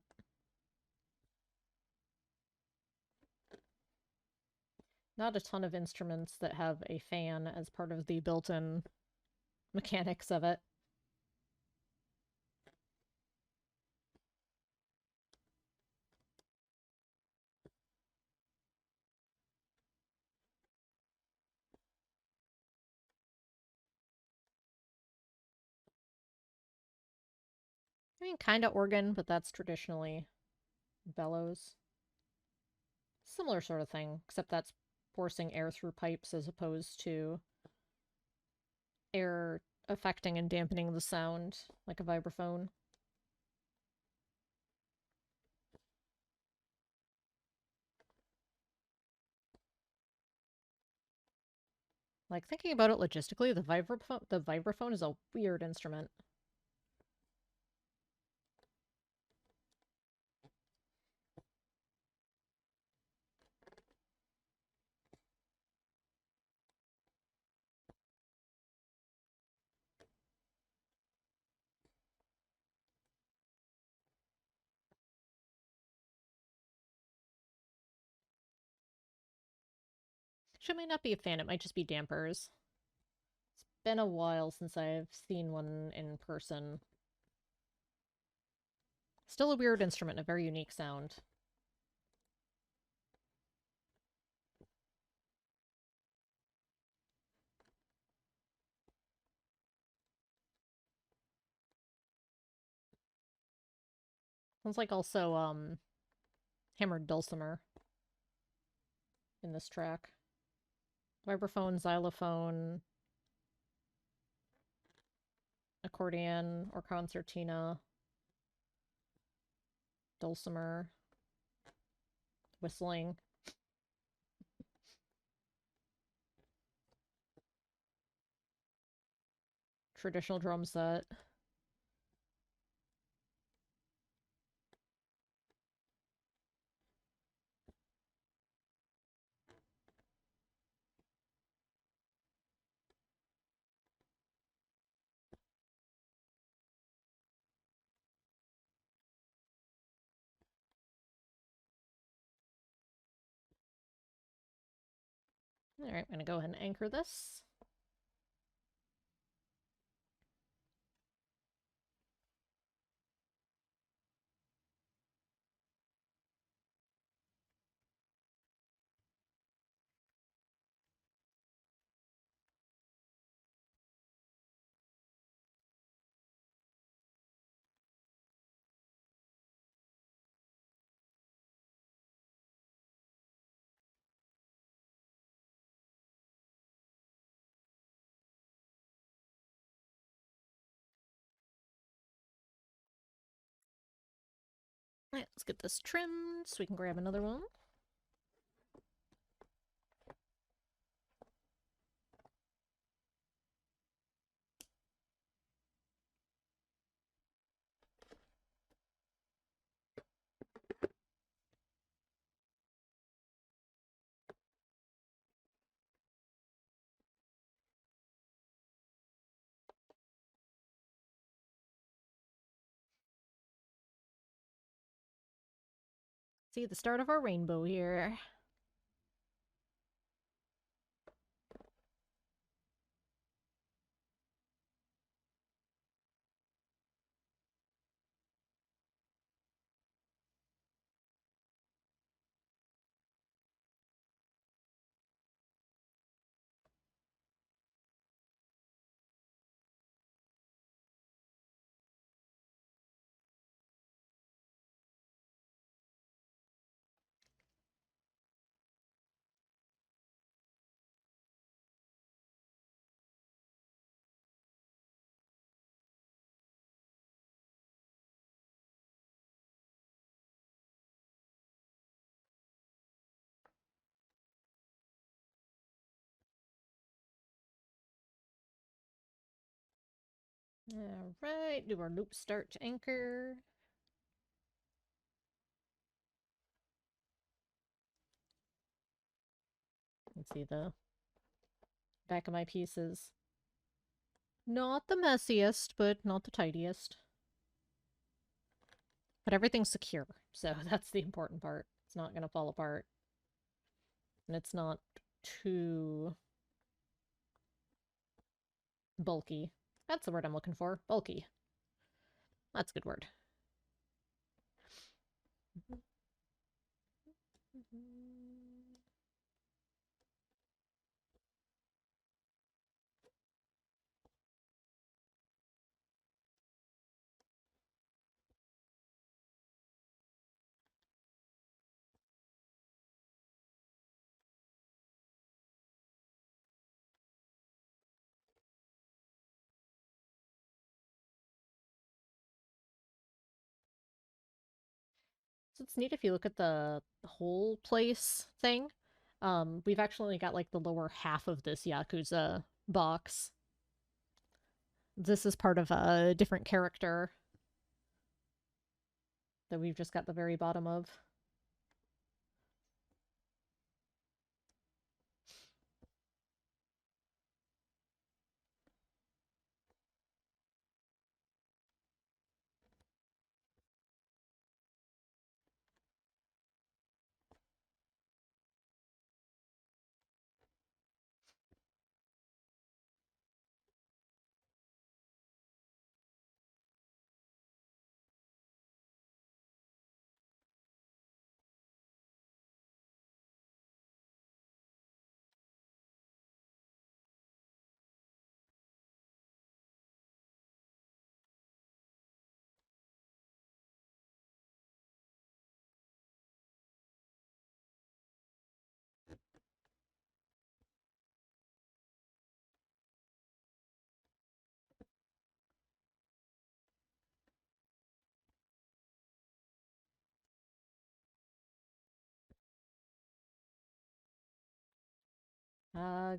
Not a ton of instruments that have a fan as part of the built-in mechanics of it. I mean, kinda organ, but that's traditionally bellows. Similar sort of thing, except that's forcing air through pipes as opposed to air affecting and dampening the sound like a vibraphone. Like, thinking about it logistically, the vibraphone is a weird instrument. She might not be a fan, it might just be dampers. It's been a while since I've seen one in person. Still a weird instrument, a very unique sound. Sounds like also, hammered dulcimer in this track. Vibraphone, xylophone, accordion or concertina, dulcimer, whistling. Traditional drum set. Alright, I'm gonna go ahead and anchor this. Alright, let's get this trimmed so we can grab another one. See the start of our rainbow here. Alright, do our loop start to anchor. Let's see the back of my pieces. Not the messiest, but not the tidiest. But everything's secure, so that's the important part. It's not gonna fall apart. And it's not too bulky. That's the word I'm looking for. Bulky. That's a good word. So it's neat if you look at the whole place thing. We've actually got like the lower half of this Yakuza box. This is part of a different character that we've just got the very bottom of.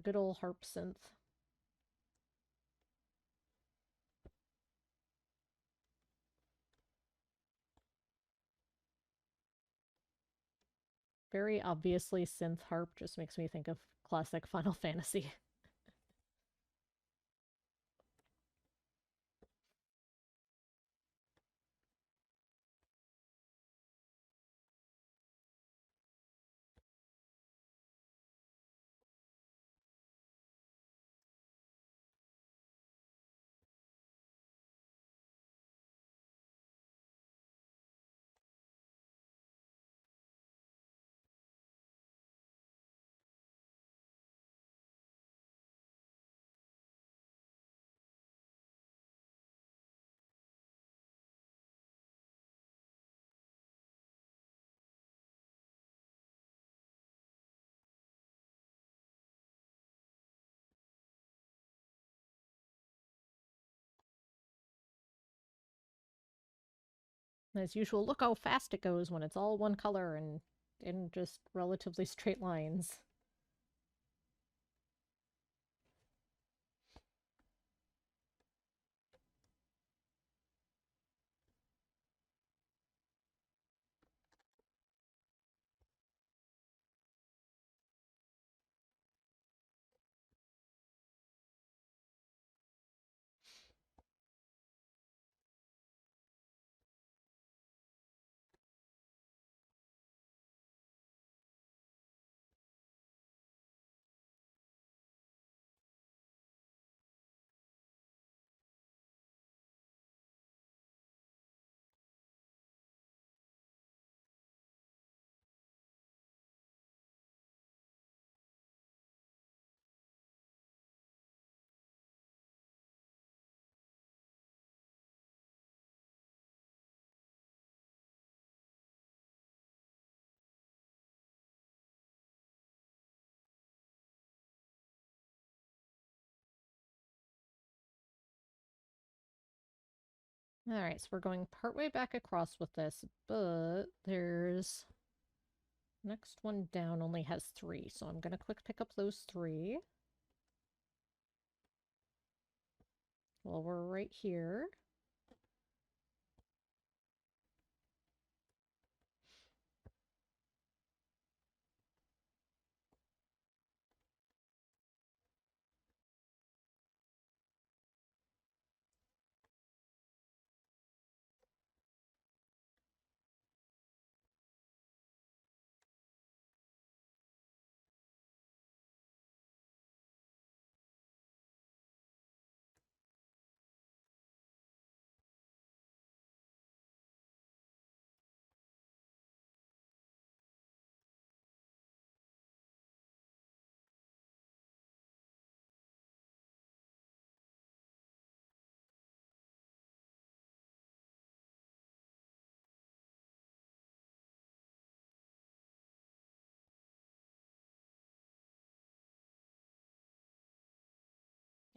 Good old harp synth. Very obviously synth harp, just makes me think of classic Final Fantasy. As usual, look how fast it goes when it's all one color and in just relatively straight lines. Alright, so we're going partway back across with this, but there's... Next one down only has 3, so I'm gonna quick pick up those 3. Well, we're right here.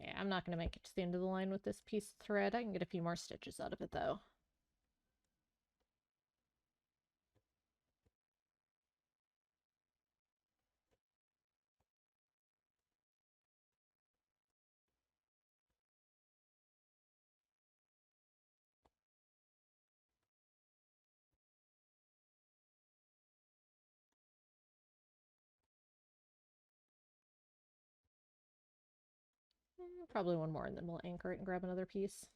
Yeah, I'm not gonna make it to the end of the line with this piece of thread. I can get a few more stitches out of it, though. Probably one more, and then we'll anchor it and grab another piece.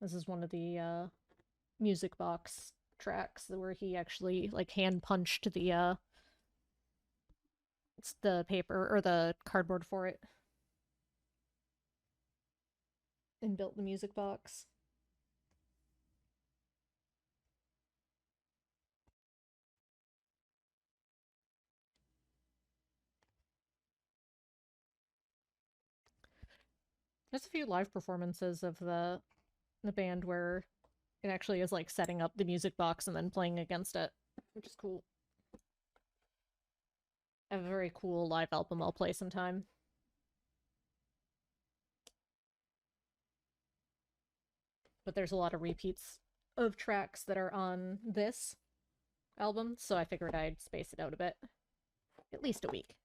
This is one of the music box tracks where he actually like hand punched the paper or the cardboard for it and built the music box. There's a few live performances of the band where it actually is like setting up the music box and then playing against it, which is cool. I have a very cool live album I'll play sometime. But there's a lot of repeats of tracks that are on this album, so I figured I'd space it out a bit. At least a week.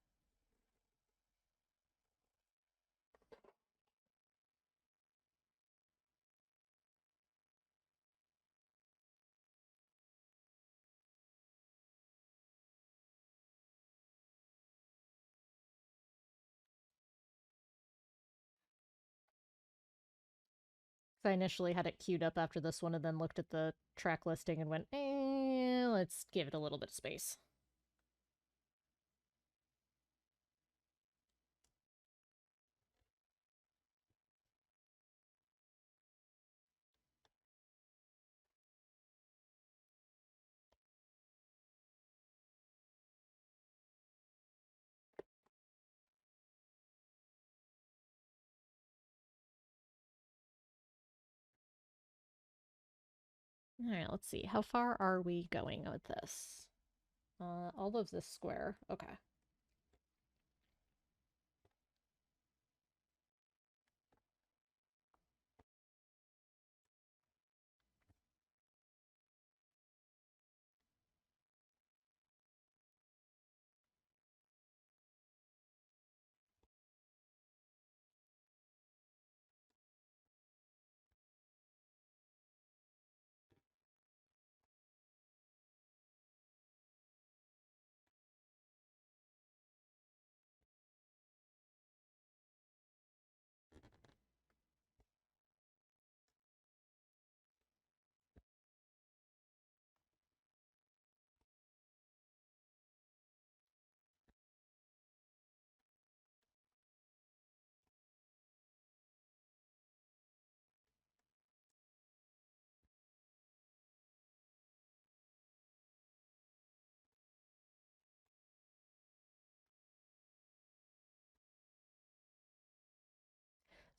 So I initially had it queued up after this one and then looked at the track listing and went, let's give it a little bit of space. Alright, let's see. How far are we going with this? All of this square. Okay.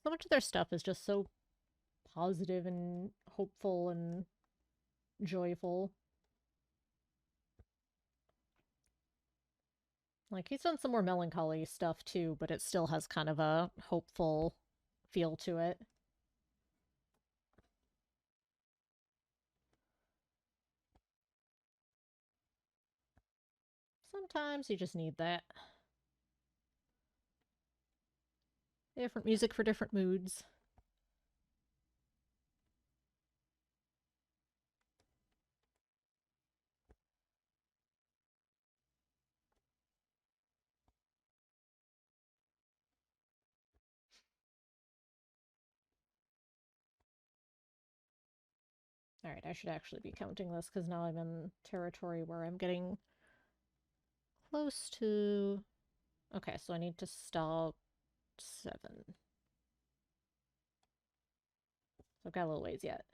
So much of their stuff is just so positive and hopeful and joyful. Like, he's done some more melancholy stuff too, but it still has kind of a hopeful feel to it. Sometimes you just need that. Different music for different moods. Alright, I should actually be counting this because now I'm in territory where I'm getting close to... Okay, so I need to stop 7. So I've got a little ways yet.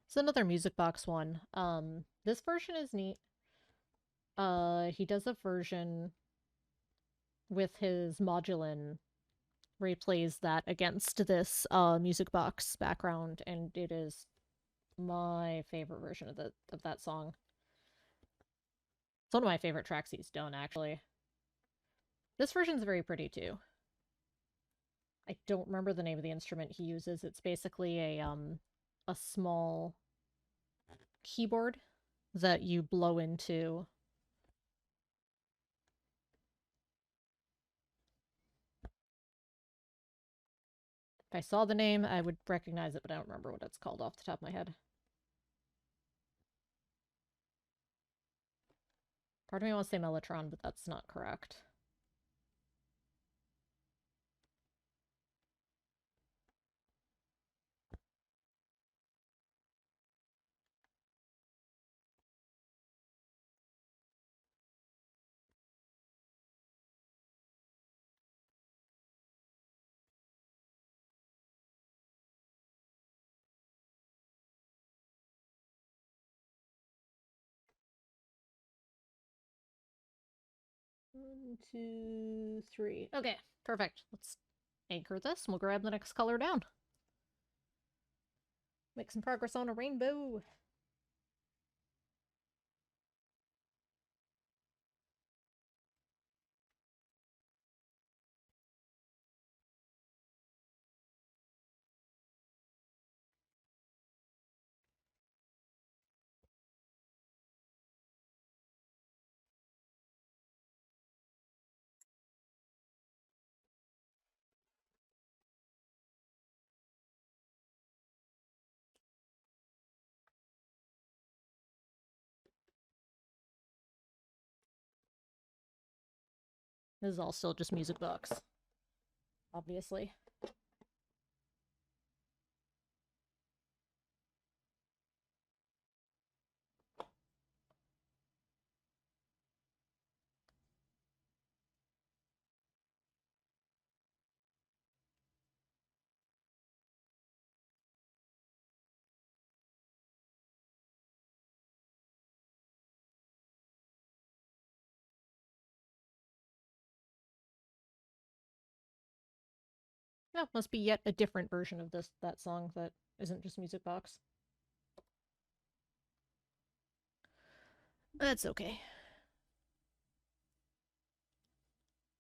It's another music box one. This version is neat. He does a version with his modulin where he plays that against this music box background, and it is my favorite version of that song. It's one of my favorite tracks he's done, actually. This version's very pretty too. I don't remember the name of the instrument he uses. It's basically a small keyboard that you blow into. If I saw the name, I would recognize it, but I don't remember what it's called off the top of my head. Part of me wants to say Mellotron, but that's not correct. One, two, three. Okay, perfect. Let's anchor this and we'll grab the next color down. Make some progress on a rainbow. This is all still just music box, obviously. Oh, must be yet a different version of that song that isn't just music box. That's okay.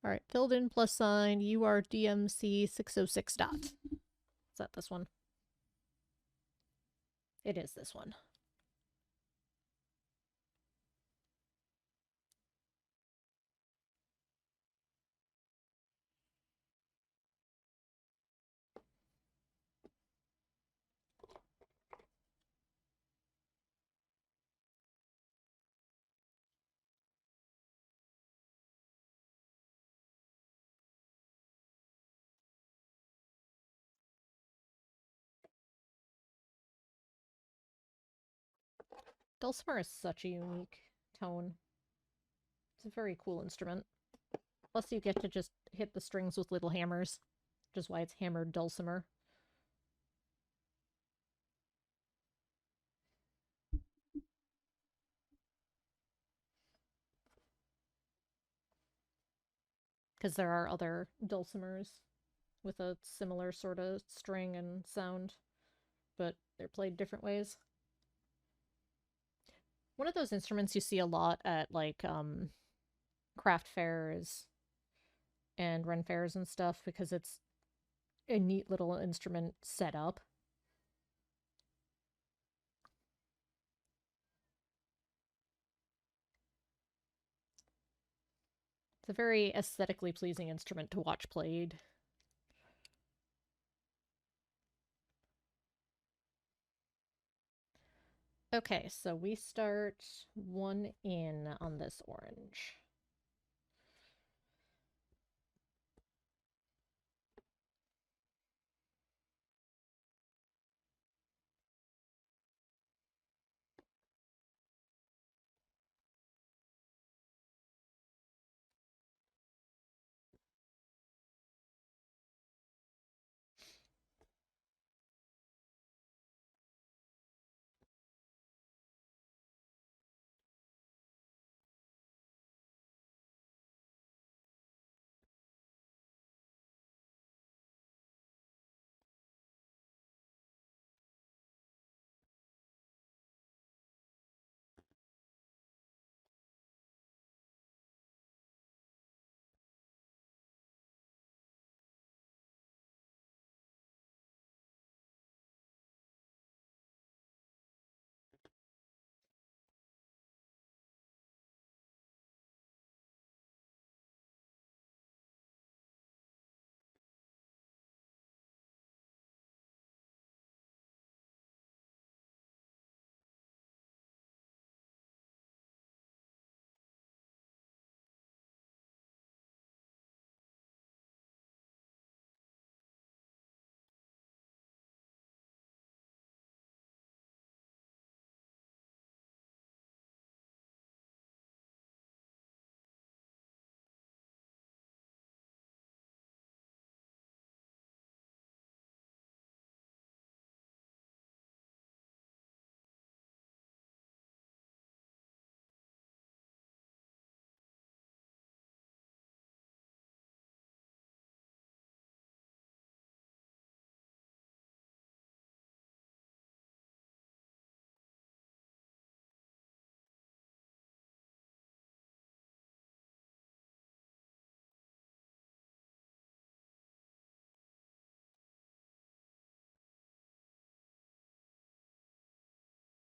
Alright, filled in plus sign, URDMC 606 dot. Is that this one? It is this one. Dulcimer is such a unique tone. It's a very cool instrument. Plus you get to just hit the strings with little hammers, which is why it's hammered dulcimer. Because there are other dulcimers with a similar sort of string and sound, but they're played different ways. One of those instruments you see a lot at like craft fairs and Ren fairs and stuff because it's a neat little instrument set up. It's a very aesthetically pleasing instrument to watch played. Okay, so we start one in on this orange.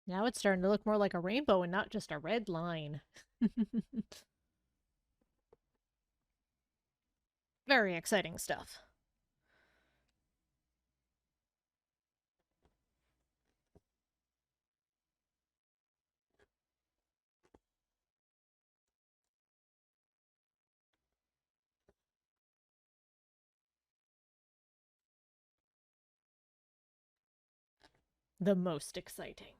Now it's starting to look more like a rainbow and not just a red line. Very exciting stuff. The most exciting.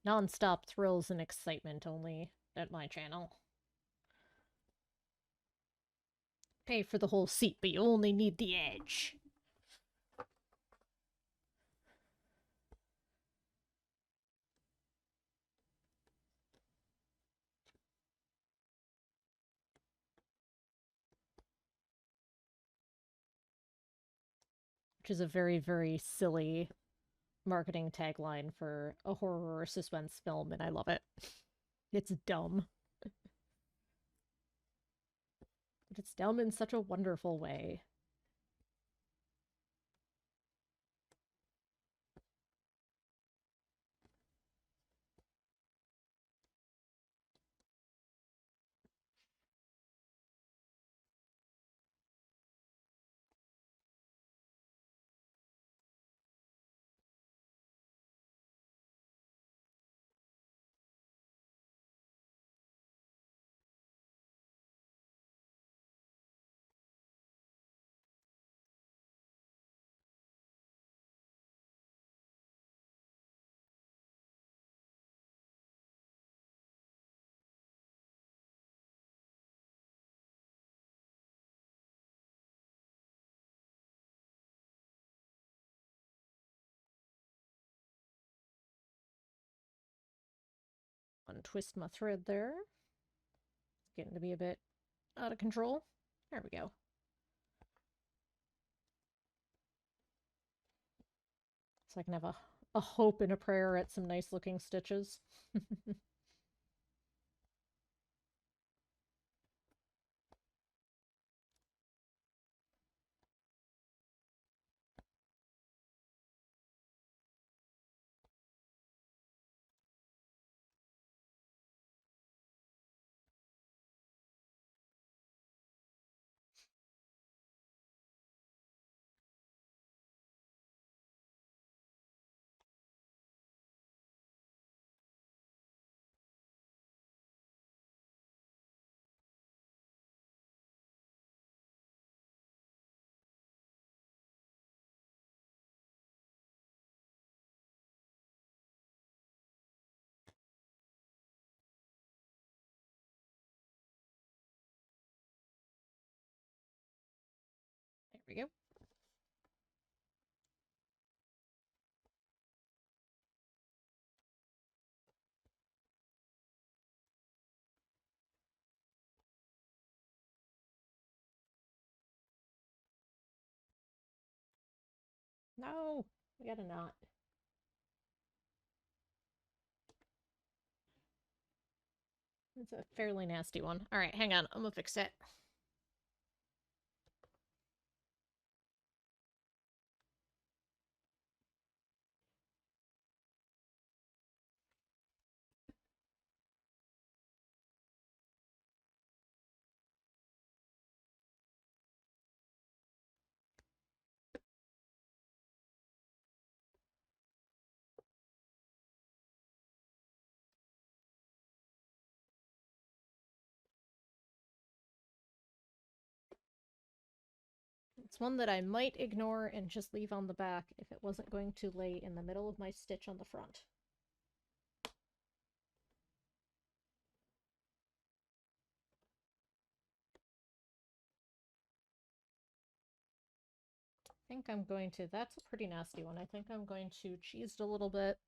Non-stop thrills and excitement only at my channel. Pay for the whole seat, but you only need the edge. Which is a very, very silly marketing tagline for a horror or suspense film, and I love it. It's dumb. But it's dumb in such a wonderful way. Untwist my thread there. It's getting to be a bit out of control. There we go. So I can have a hope and a prayer at some nice looking stitches. There we go. No, I got a knot. It's a fairly nasty one. All right, hang on. I'm gonna fix it. It's one that I might ignore and just leave on the back if it wasn't going to lay in the middle of my stitch on the front. I think I'm going to, that's a pretty nasty one. I think I'm going to cheese it a little bit.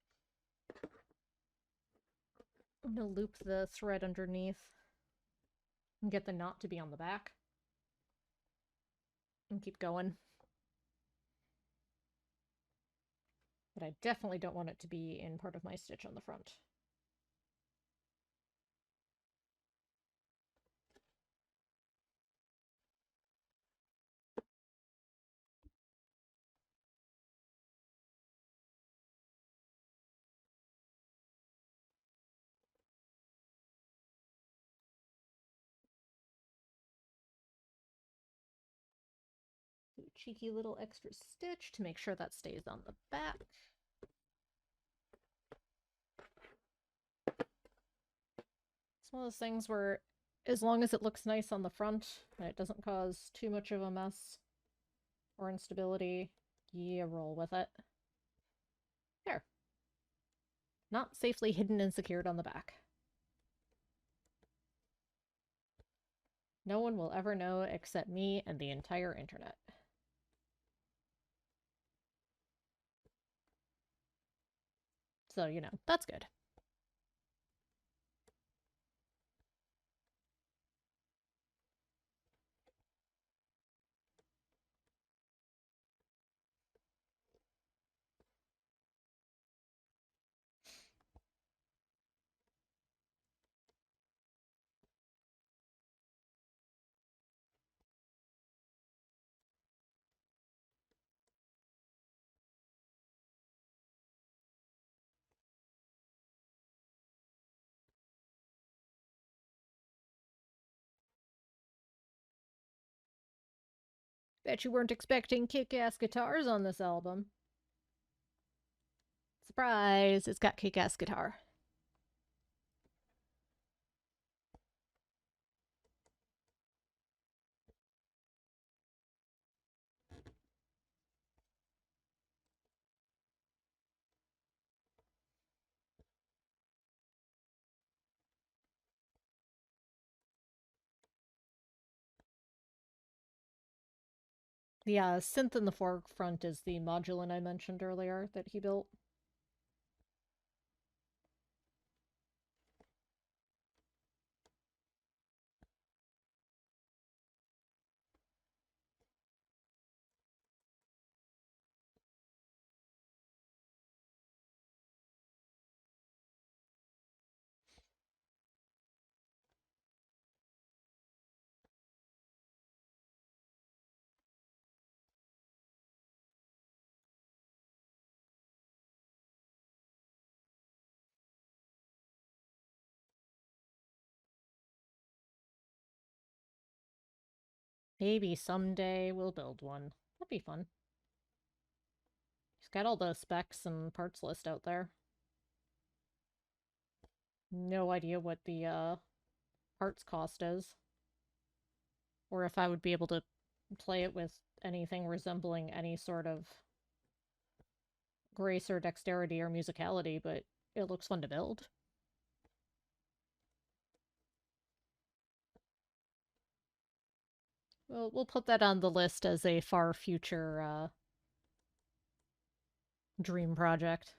I'm going to loop the thread underneath and get the knot to be on the back. And keep going. But I definitely don't want it to be in part of my stitch on the front. Cheeky little extra stitch to make sure that stays on the back. It's one of those things where as long as it looks nice on the front and it doesn't cause too much of a mess or instability, yeah, roll with it. There. Not safely hidden and secured on the back. No one will ever know except me and the entire internet. So, you know, that's good. Bet you weren't expecting kick-ass guitars on this album. Surprise, it's got kick-ass guitar. The synth in the forefront is the modulin I mentioned earlier that he built. Maybe someday we'll build one. That'd be fun. He's got all the specs and parts list out there. No idea what the parts cost is. Or if I would be able to play it with anything resembling any sort of grace or dexterity or musicality, but it looks fun to build. Well, we'll put that on the list as a far future dream project.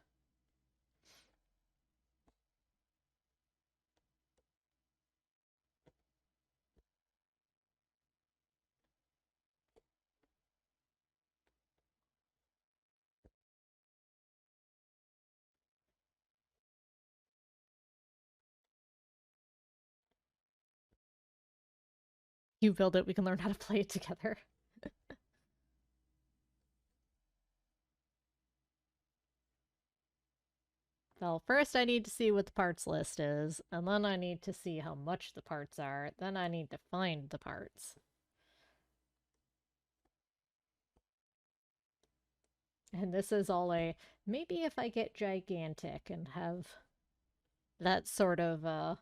You build it, we can learn how to play it together. Well, first I need to see what the parts list is, and then I need to see how much the parts are. Then I need to find the parts. And this is all a maybe if I get gigantic and have that sort of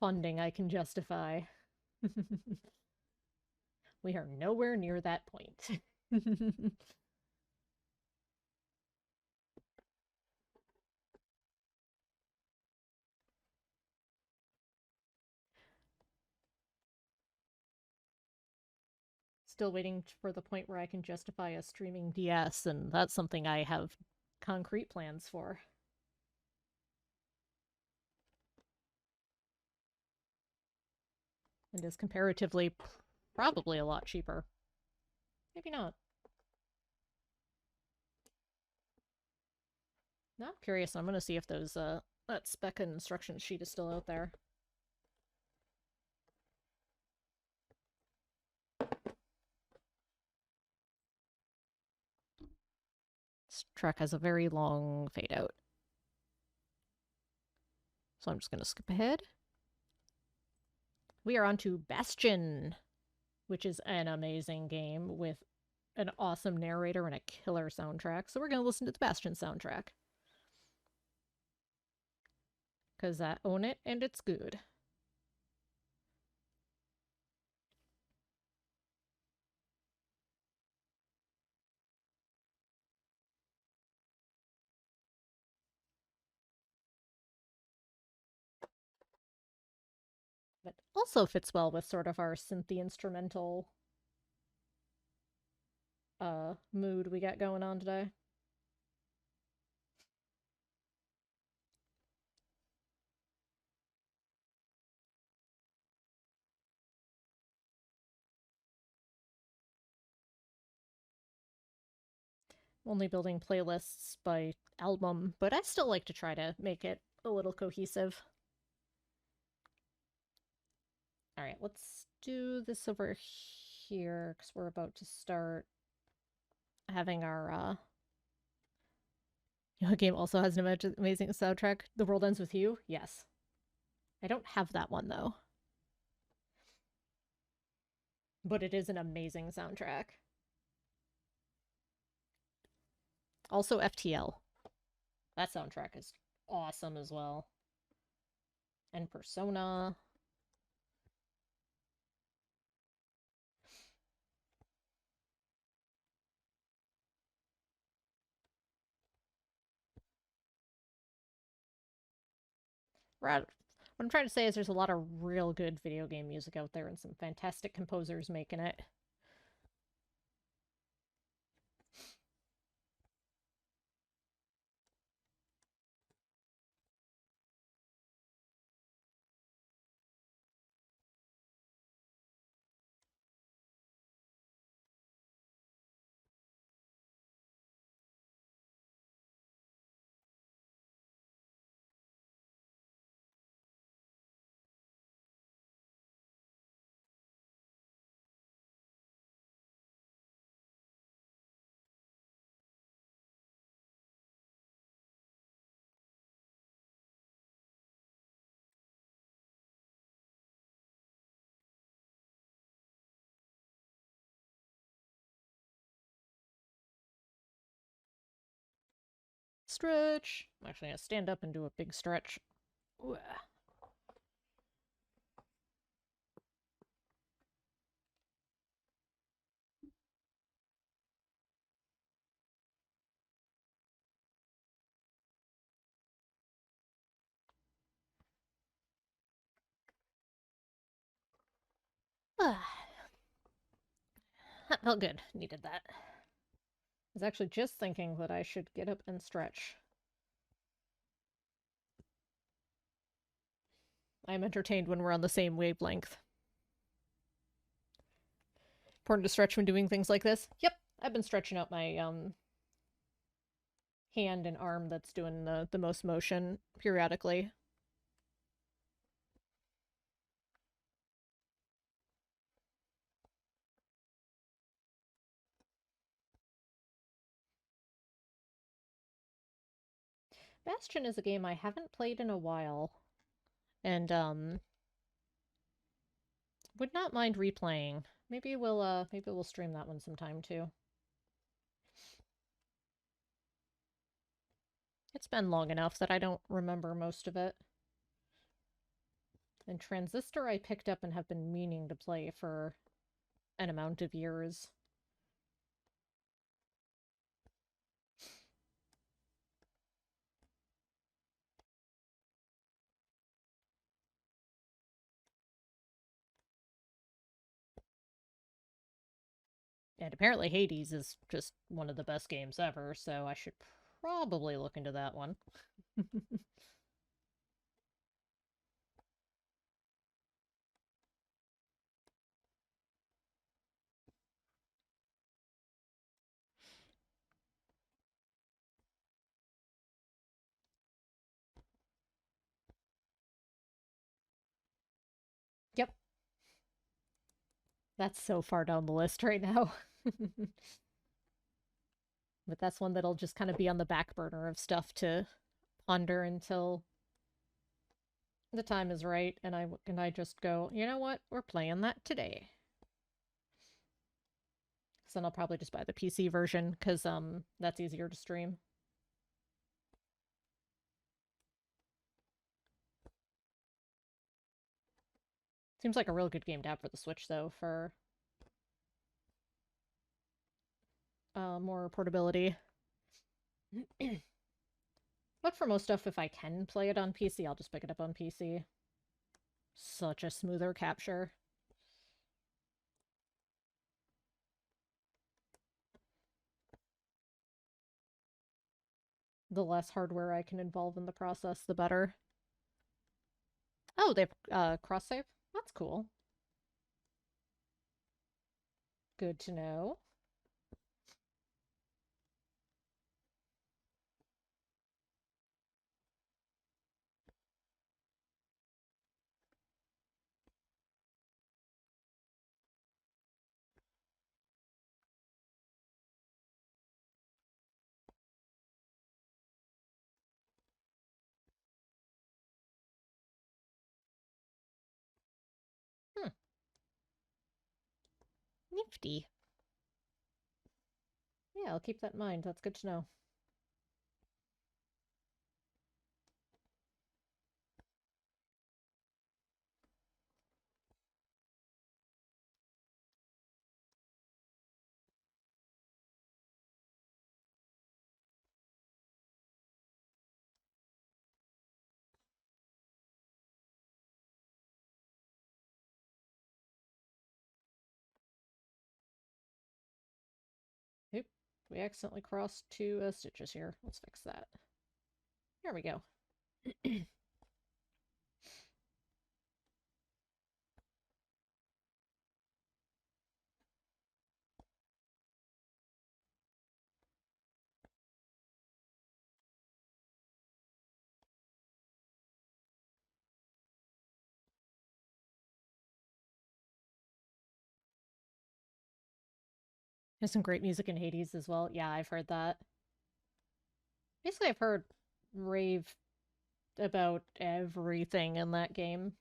funding I can justify. We are nowhere near that point. Still waiting for the point where I can justify a streaming DS, and that's something I have concrete plans for. And is comparatively probably a lot cheaper. Maybe not. Now I'm curious. I'm gonna see if those that spec and instruction sheet is still out there. This track has a very long fade out. So I'm just gonna skip ahead. We are on to Bastion. which is an amazing game with an awesome narrator and a killer soundtrack. So we're going to listen to the Bastion soundtrack. Because I own it and it's good. But also fits well with sort of our synthy instrumental mood we got going on today. Only building playlists by album, but I still like to try to make it a little cohesive. All right, let's do this over here because we're about to start having our game also has an amazing soundtrack. The World Ends With You? Yes. I don't have that one though. But it is an amazing soundtrack. Also FTL. That soundtrack is awesome as well. And Persona. What I'm trying to say is there's a lot of real good video game music out there and some fantastic composers making it. Stretch. I'm actually gonna stand up and do a big stretch. Ooh. That felt good. Needed that. I was actually just thinking that I should get up and stretch. I'm entertained when we're on the same wavelength. Important to stretch when doing things like this? Yep, I've been stretching out my hand and arm that's doing the most motion periodically. Bastion is a game I haven't played in a while, and would not mind replaying. Maybe we'll stream that one sometime too. It's been long enough that I don't remember most of it. And Transistor I picked up and have been meaning to play for an amount of years. And apparently Hades is just one of the best games ever, so I should probably look into that one. Yep. That's so far down the list right now. But that's one that'll just kind of be on the back burner of stuff to ponder until the time is right, and I just go, you know what? We're playing that today. So then I'll probably just buy the PC version because that's easier to stream. Seems like a real good game to have for the Switch though for more portability. But for most stuff, if I can play it on PC, I'll just pick it up on PC. Such a smoother capture. The less hardware I can involve in the process, the better. Oh, they have cross save? That's cool. Good to know. Hmm. Nifty. Yeah, I'll keep that in mind. That's good to know. Oop. We accidentally crossed two stitches here. Let's fix that. There we go. There's some great music in Hades as well. Yeah, I've heard that. Basically, I've heard rave about everything in that game.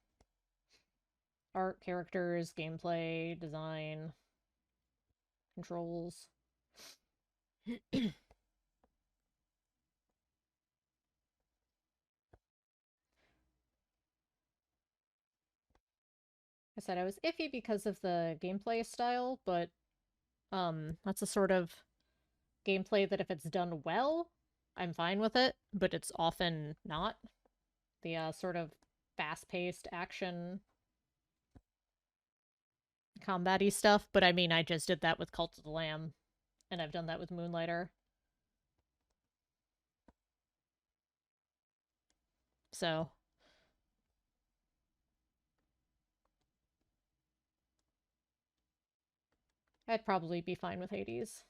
Art, characters, gameplay, design, controls. I said I was iffy because of the gameplay style, but that's a sort of gameplay that if it's done well, I'm fine with it, but it's often not. The sort of fast-paced action combat-y stuff, but I mean I just did that with Cult of the Lamb, and I've done that with Moonlighter. So I'd probably be fine with Hades.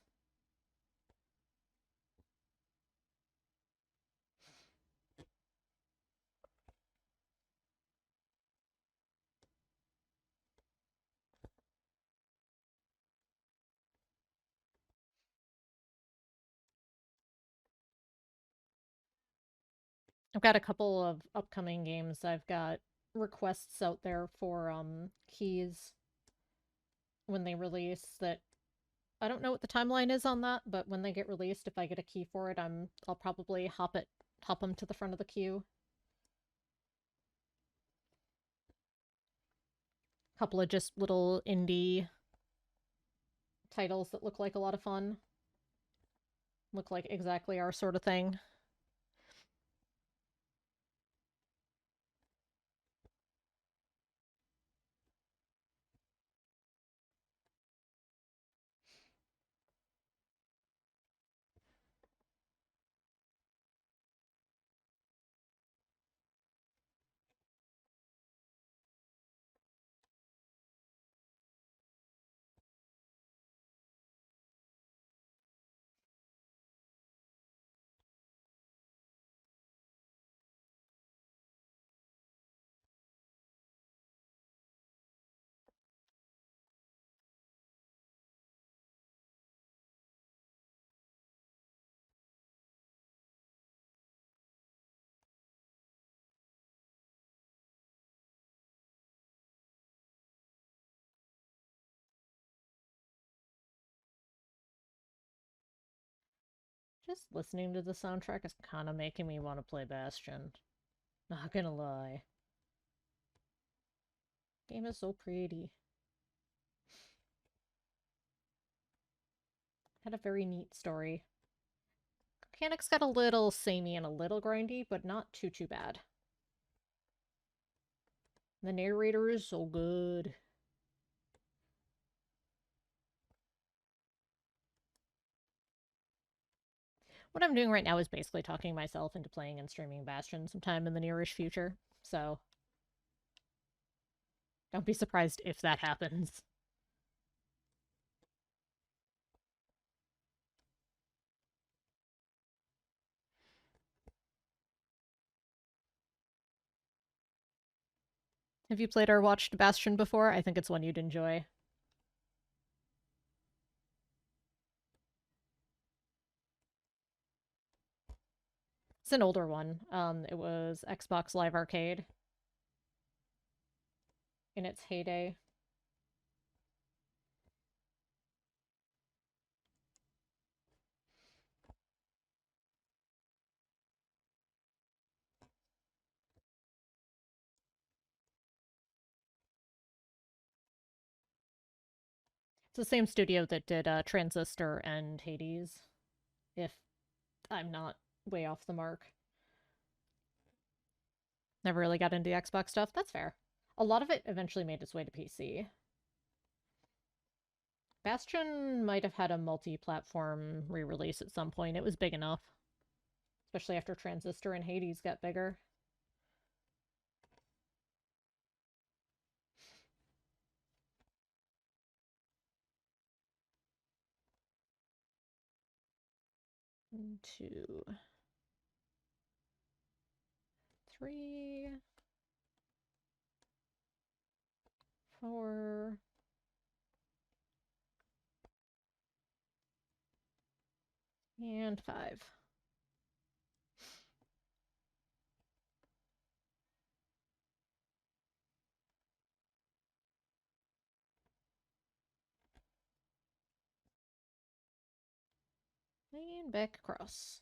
I've got a couple of upcoming games. I've got requests out there for keys when they release that I don't know what the timeline is on that, but when they get released, if I get a key for it, I'll probably hop them to the front of the queue. A couple of just little indie titles that look like a lot of fun. Look like exactly our sort of thing. Just listening to the soundtrack is kind of making me want to play Bastion. Not gonna lie. Game is so pretty. Had a very neat story. Mechanics got a little samey and a little grindy, but not too bad. The narrator is so good. What I'm doing right now is basically talking myself into playing and streaming Bastion sometime in the nearish future, so don't be surprised if that happens. Have you played or watched Bastion before? I think it's one you'd enjoy. It's an older one. It was Xbox Live Arcade in its heyday. It's the same studio that did Transistor and Hades, if I'm not way off the mark. Never really got into the Xbox stuff. That's fair. A lot of it eventually made its way to PC. Bastion might have had a multi-platform re-release at some point. It was big enough. Especially after Transistor and Hades got bigger. One, two, three, four, and five. And back across.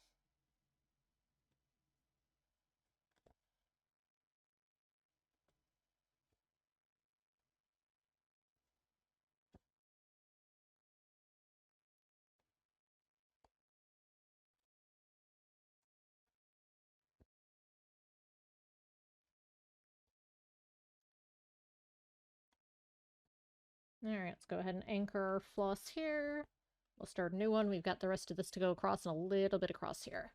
Alright, let's go ahead and anchor our floss here. We'll start a new one. We've got the rest of this to go across and a little bit across here.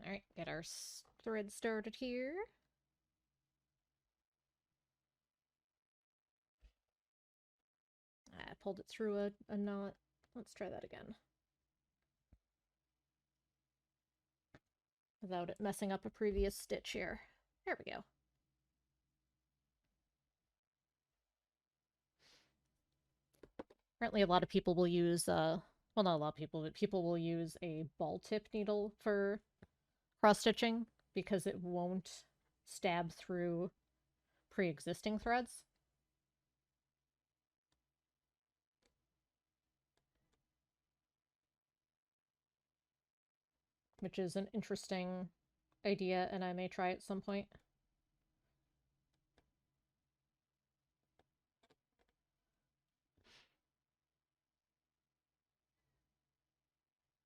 Alright, get our thread started here. I pulled it through a knot. Let's try that again. Without it messing up a previous stitch here. There we go. Apparently a lot of people will use, well, not a lot of people, but people will use a ball tip needle for cross-stitching because it won't stab through pre-existing threads. Which is an interesting idea, and I may try at some point.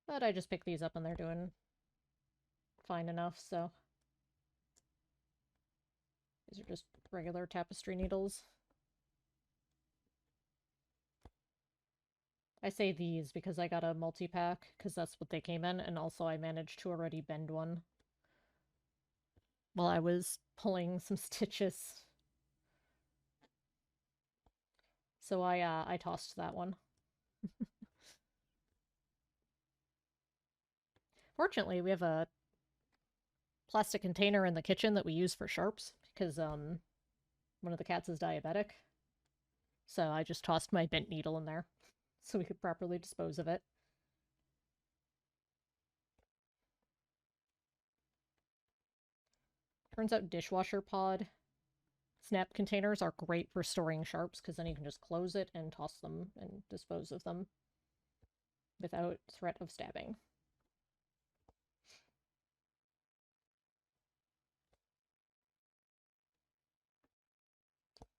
But I just picked these up and they're doing fine enough, so these are just regular tapestry needles. I say these because I got a multi-pack, because that's what they came in, and also I managed to already bend one while I was pulling some stitches. So I tossed that one. Fortunately, we have a plastic container in the kitchen that we use for sharps, because one of the cats is diabetic. So I just tossed my bent needle in there so we could properly dispose of it. Turns out dishwasher pod snap containers are great for storing sharps because then you can just close it and toss them and dispose of them without threat of stabbing.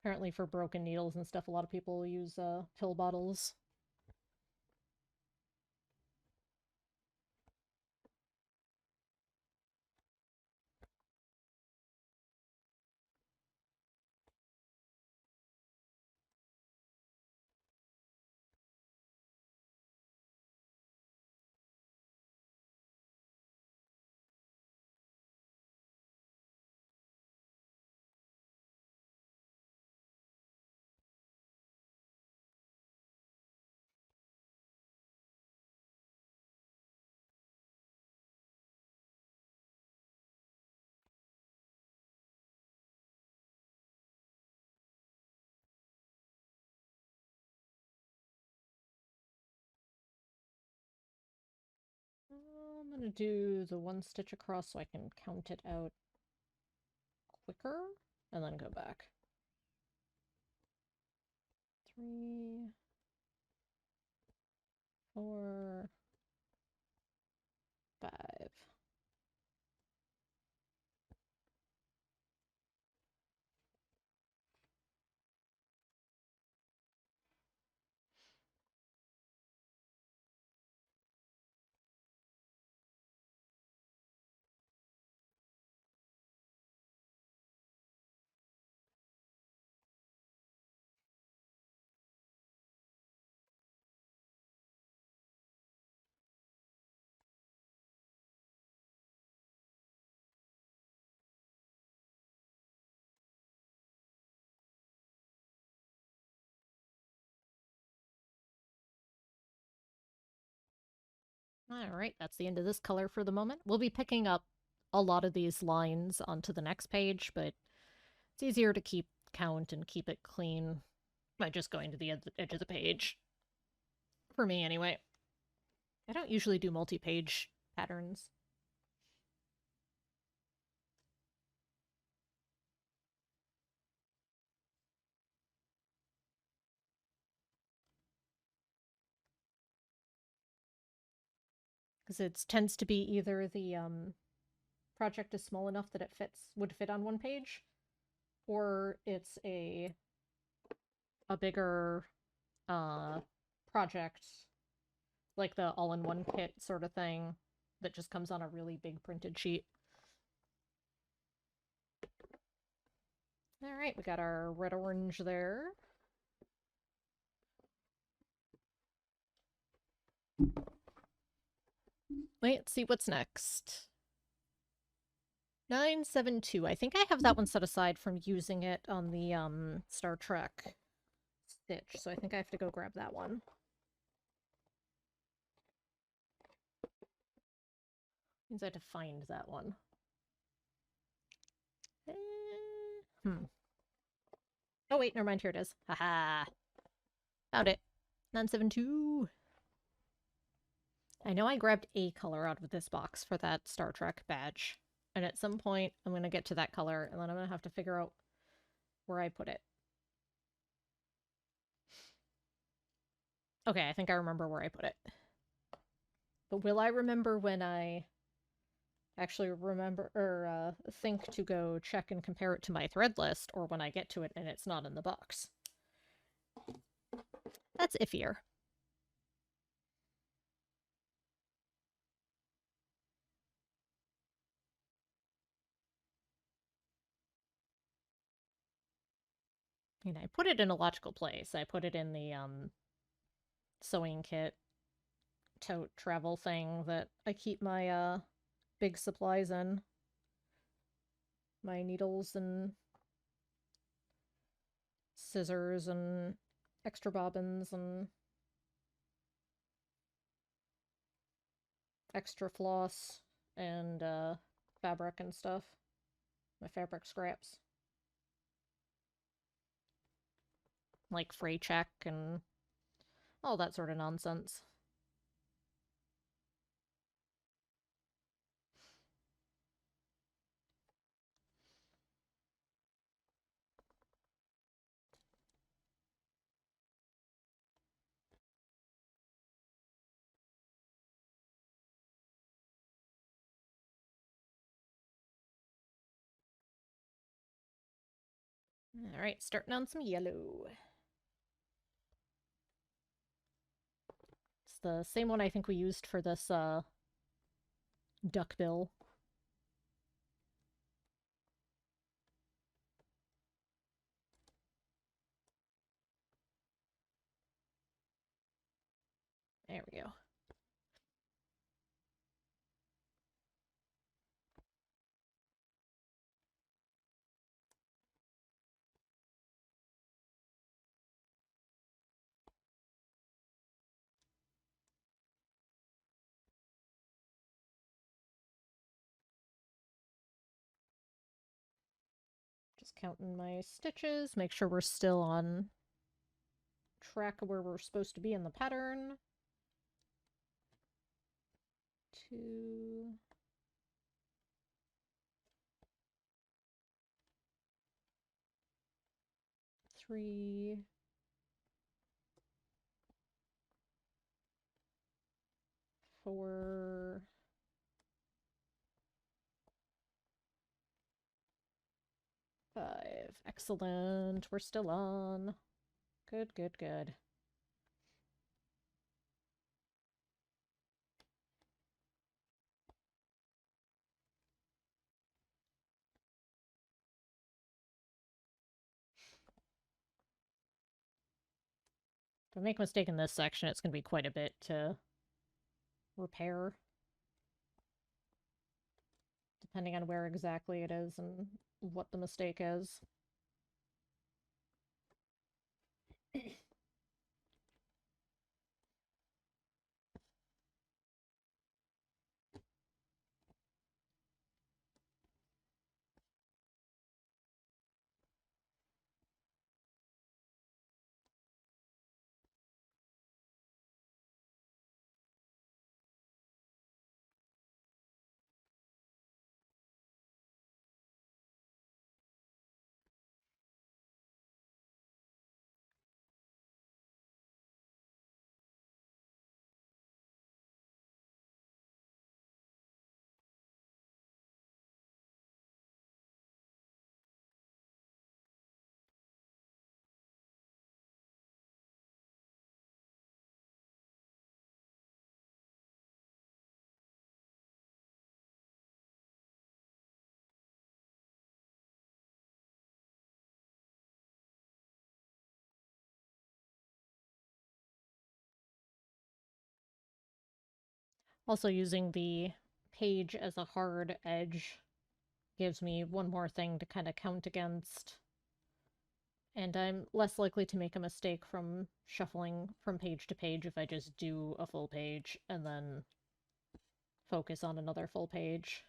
Apparently for broken needles and stuff, a lot of people use pill bottles. I'm gonna do the one stitch across so I can count it out quicker and then go back. 3, 4, 5. Alright, that's the end of this color for the moment. We'll be picking up a lot of these lines onto the next page, but it's easier to keep count and keep it clean by just going to the edge of the page. For me, anyway. I don't usually do multi-page patterns. Because it tends to be either the project is small enough that it would fit on one page, or it's a bigger project, like the all-in-one kit sort of thing, that just comes on a really big printed sheet. Alright, we got our red-orange there. Let's see what's next. 972. I think I have that one set aside from using it on the Star Trek stitch, so I think I have to go grab that one. Means I have to find that one. Oh wait, never mind, here it is. Haha. Found it. 972. I know I grabbed a color out of this box for that Star Trek badge. And at some point, I'm going to get to that color, and then I'm going to have to figure out where I put it. Okay, I think I remember where I put it. But will I remember when I actually remember or think to go check and compare it to my thread list, or when I get to it and it's not in the box? That's iffier. I mean, I put it in a logical place. I put it in the sewing kit tote travel thing that I keep my big supplies in. My needles and scissors and extra bobbins and extra floss and fabric and stuff. My fabric scraps. Like fray check and all that sort of nonsense. Alright, starting on some yellow. It's the same one I think we used for this duckbill. There we go. Just counting my stitches, make sure we're still on track of where we're supposed to be in the pattern. 2, 3, 4, 5. Excellent. We're still on. Good, good, good. If I make a mistake in this section, it's going to be quite a bit to repair. Depending on where exactly it is and what the mistake is. Also, using the page as a hard edge gives me one more thing to kind of count against. And I'm less likely to make a mistake from shuffling from page to page if I just do a full page and then focus on another full page.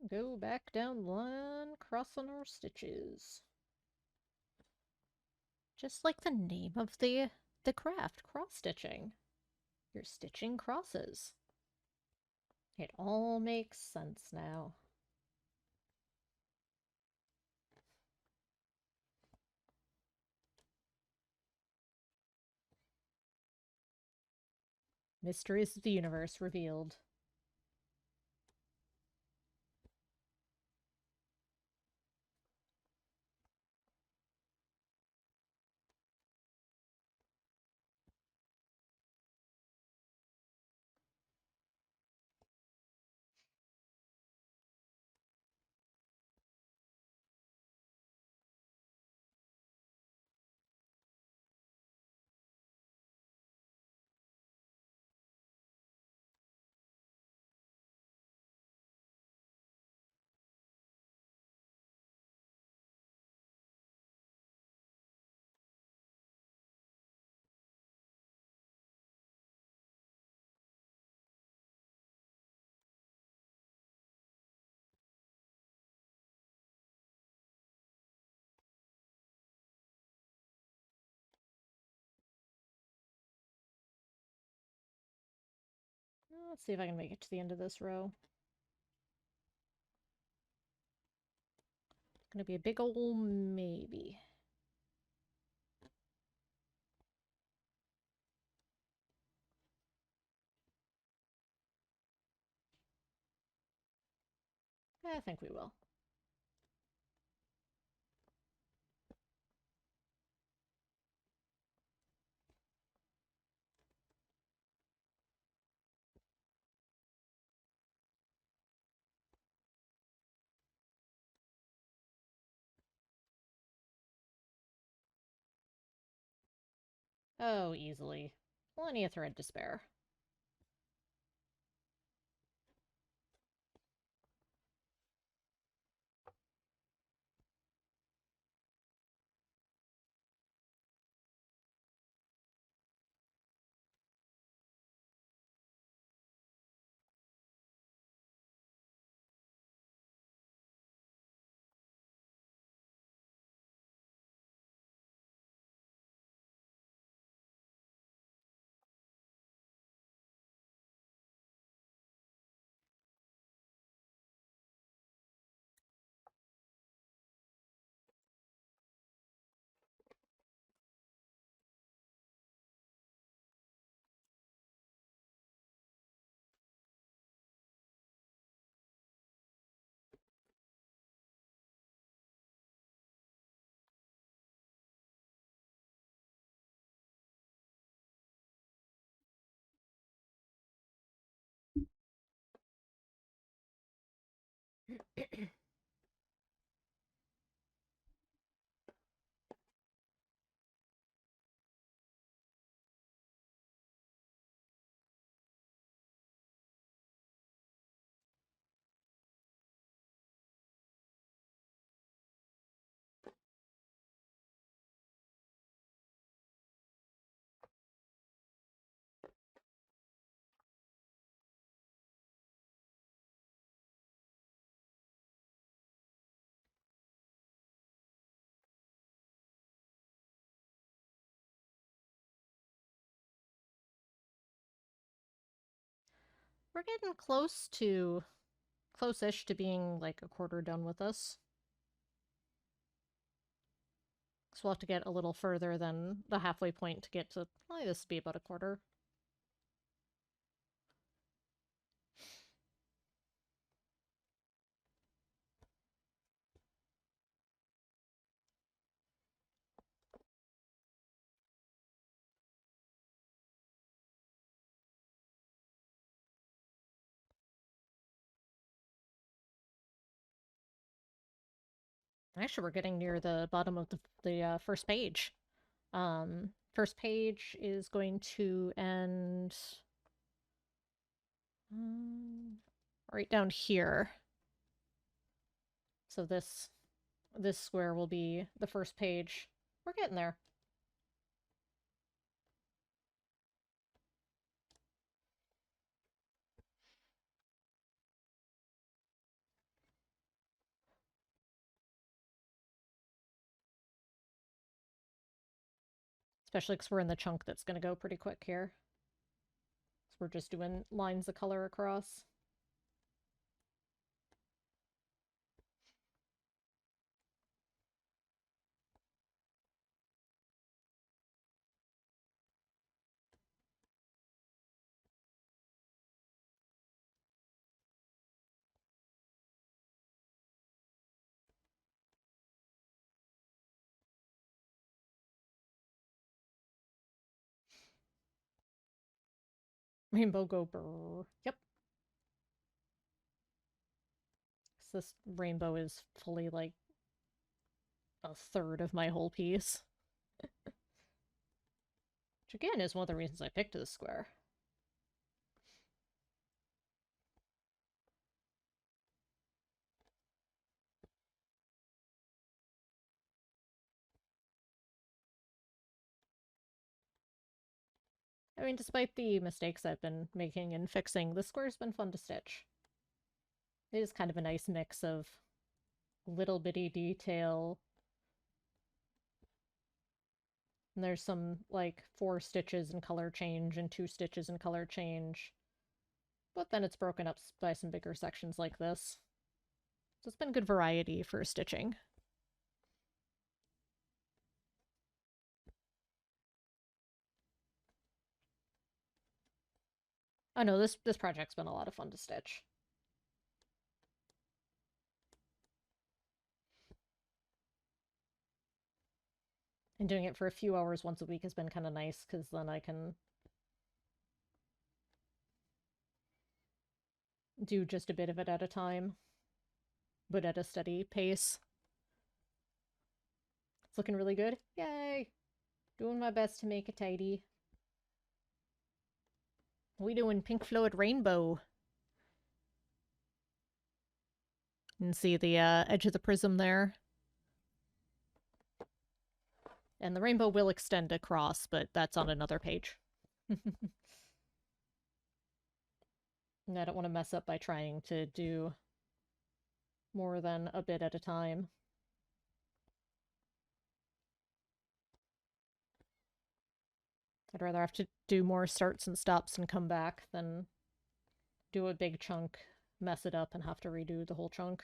Go back down the line, crossing our stitches. Just like the name of the craft, cross-stitching. You're stitching crosses. It all makes sense now. Mysteries of the universe revealed. Let's see if I can make it to the end of this row. It's gonna be a big ol' maybe. I think we will. Oh, easily. Plenty of thread to spare. We're getting close-ish to being like a quarter done with this. So we'll have to get a little further than the halfway point to get to, well, this would be about a quarter. Actually, we're getting near the bottom of the first page. First page is going to end right down here. So this square will be the first page. We're getting there. Especially because we're in the chunk that's going to go pretty quick here. So we're just doing lines of color across. Rainbow go brrr. Yep. So this rainbow is fully like a third of my whole piece. Which again is one of the reasons I picked this square. I mean, despite the mistakes I've been making and fixing, this square's been fun to stitch. It is kind of a nice mix of little bitty detail. And there's some, like, 4 stitches in color change and 2 stitches in color change. But then it's broken up by some bigger sections like this. So it's been good variety for stitching. Oh no, this project's been a lot of fun to stitch. And doing it for a few hours once a week has been kind of nice, because then I can do just a bit of it at a time, but at a steady pace. It's looking really good. Yay! Doing my best to make it tidy. We doing pink fluid rainbow. You can see the edge of the prism there. And the rainbow will extend across, but that's on another page. And I don't want to mess up by trying to do more than a bit at a time. I'd rather have to do more starts and stops and come back than do a big chunk, mess it up, and have to redo the whole chunk.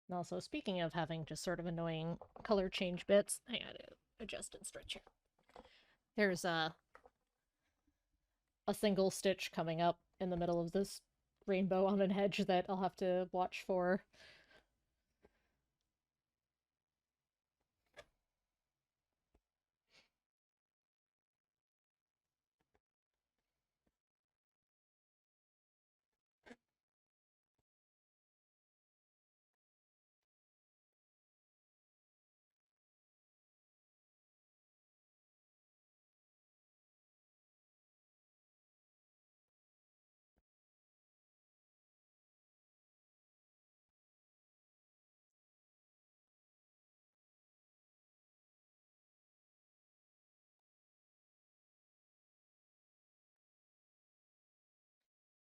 And also, speaking of having just sort of annoying color change bits, I gotta adjust and stretch here. There's a single stitch coming up in the middle of this rainbow on an edge that I'll have to watch for.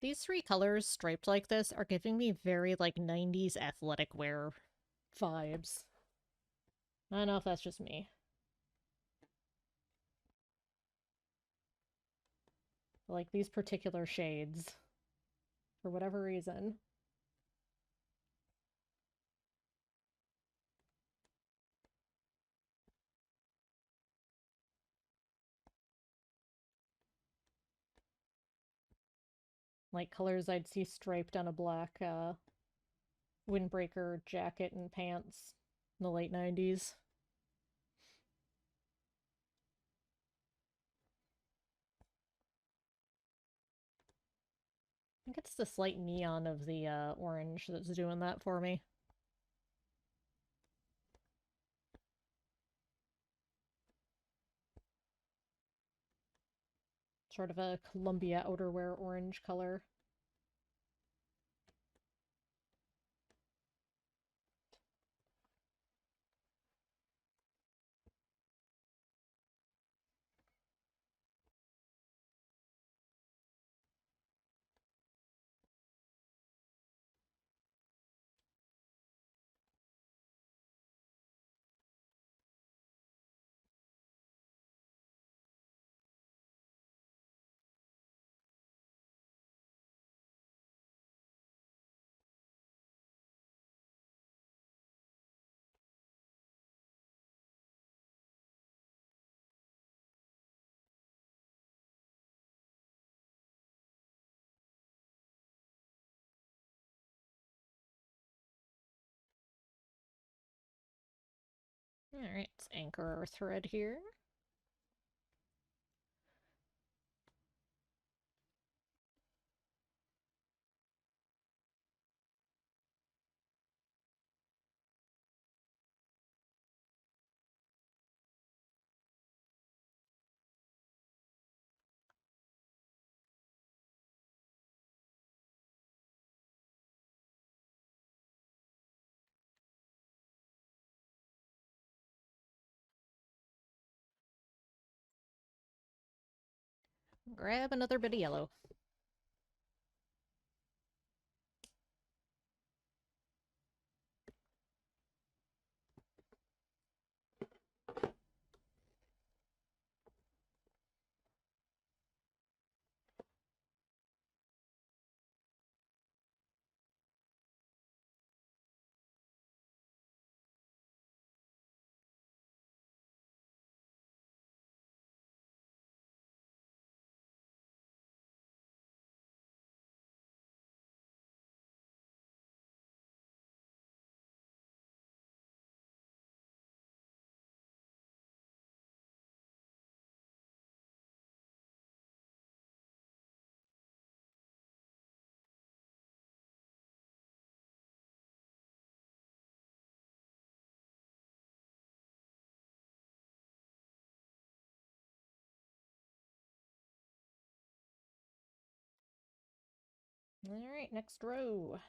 These three colors striped like this are giving me very, like, 90s athletic wear vibes. I don't know if that's just me. But, like, these particular shades, for whatever reason. Like, colors I'd see striped on a black, windbreaker jacket and pants in the late 90s. I think it's the slight neon of the orange that's doing that for me. Sort of a Columbia outerwear orange color. Alright, let's anchor our thread here. Grab another bit of yellow. Alright, next row.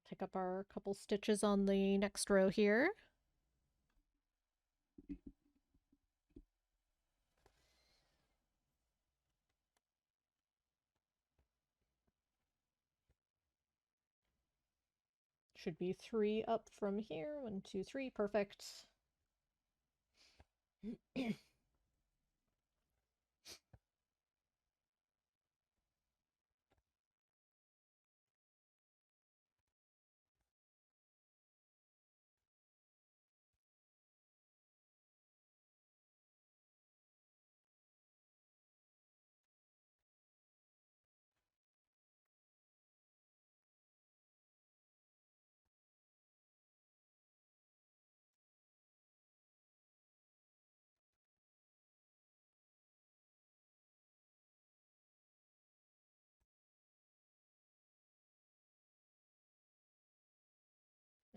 Pick up our couple stitches on the next row here. Should be 3 up from here. 1, 2, 3, perfect.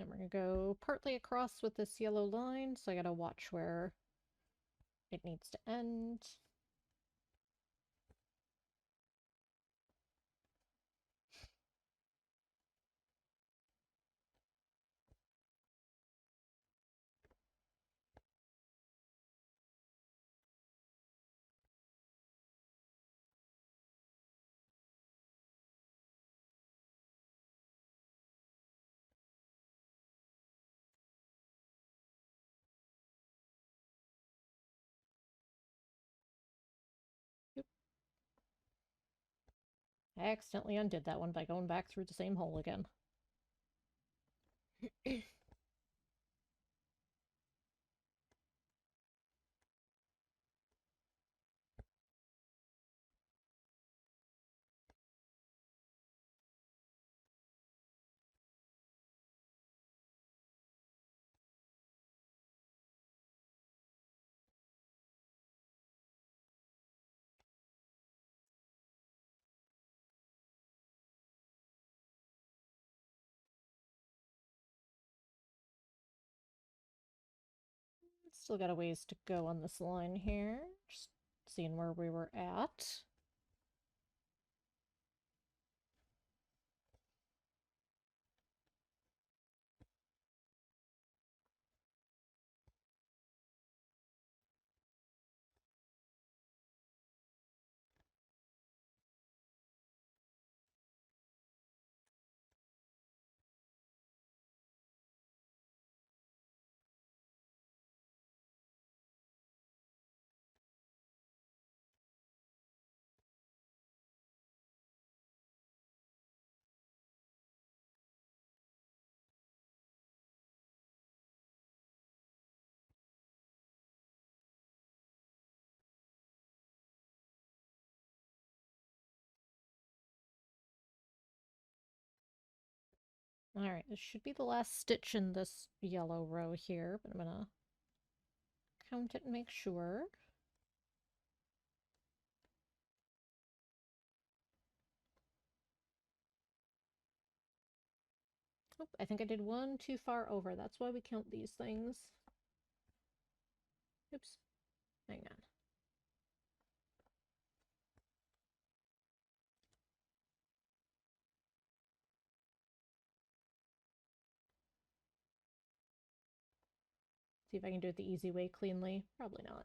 And we're gonna go partly across with this yellow line, so I gotta watch where it needs to end. Oop. I accidentally undid that one by going back through the same hole again. Still got a ways to go on this line here. Just seeing where we were at. Alright, this should be the last stitch in this yellow row here, but I'm gonna count it and make sure. Oh, I think I did one too far over. That's why we count these things. Oops. Hang on. See if I can do it the easy way cleanly. Probably not.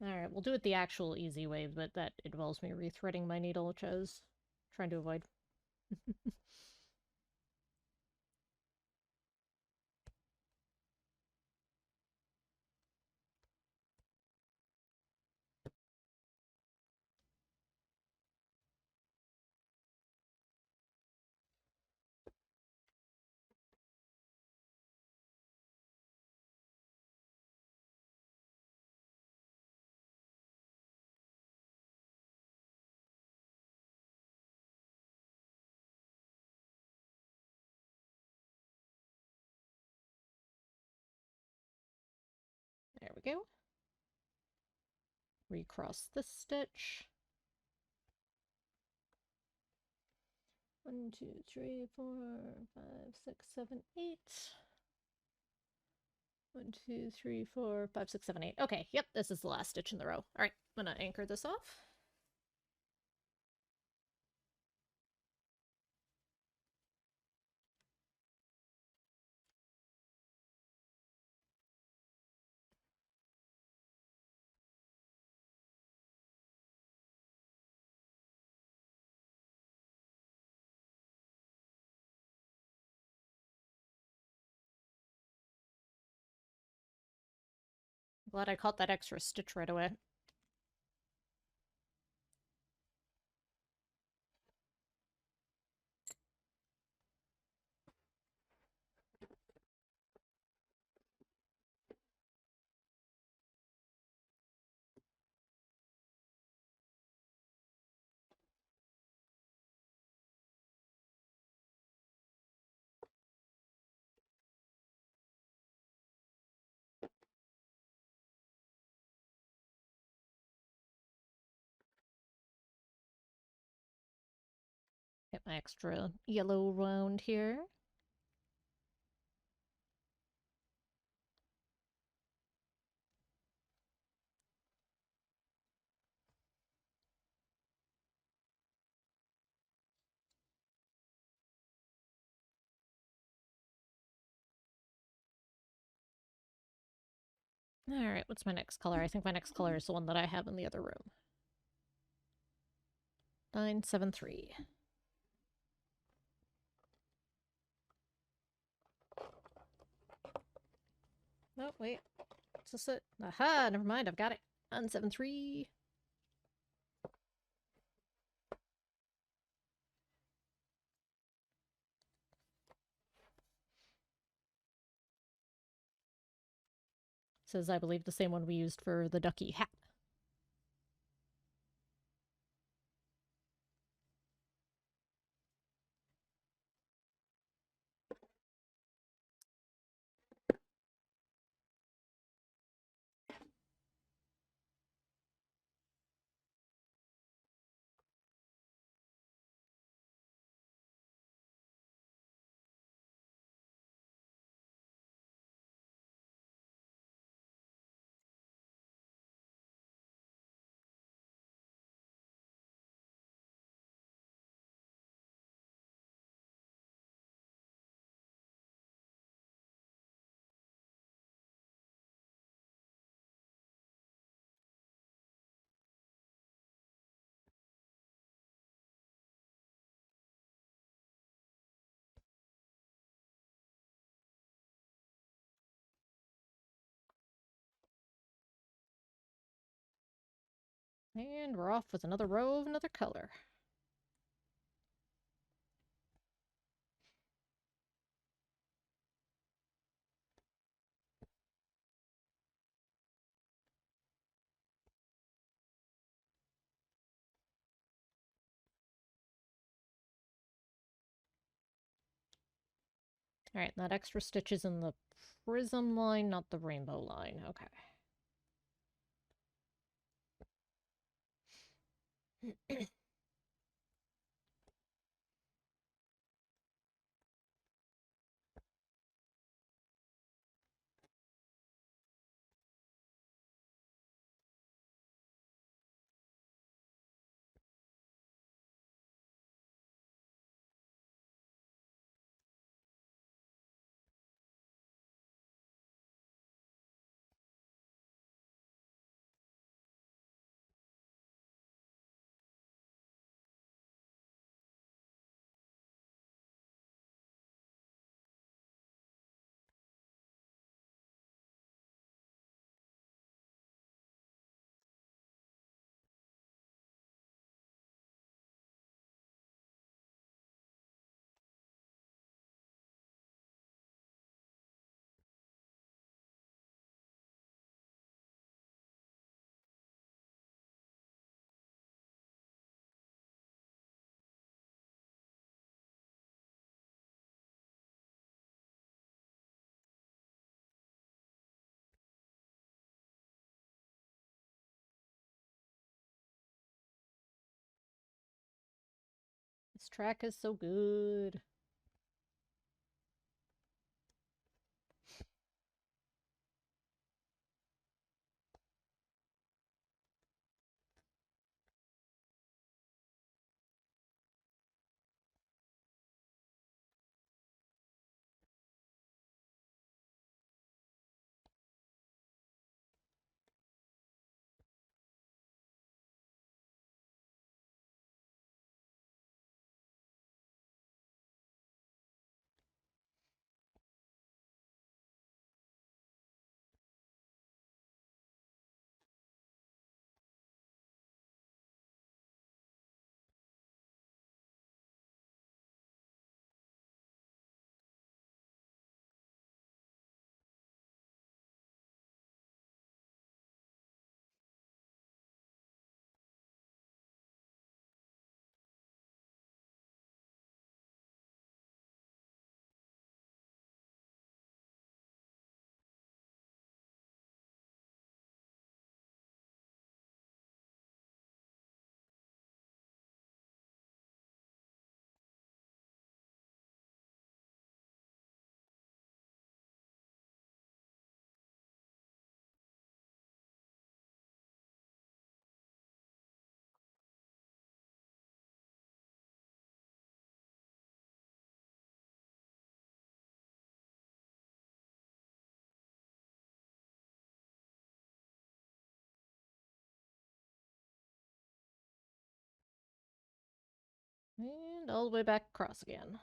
Alright, we'll do it the actual easy way, but that involves me rethreading my needle, which I was trying to avoid. There we go. Recross this stitch. 1, 2, 3, 4, 5, 6, 7, 8. 1, 2, 3, 4, 5, 6, 7, 8. Okay, yep, this is the last stitch in the row. Alright, I'm gonna anchor this off. Glad I caught that extra stitch right away. My extra yellow round here. Alright, what's my next color? I think my next color is the one that I have in the other room. 973. Oh, wait. Is this it? Aha, never mind, I've got it. 973. This is, I believe, the same one we used for the ducky hat. And we're off with another row of another color. Alright, that extra stitch is in the prism line, not the rainbow line. Okay. This track is so good. And all the way back across again.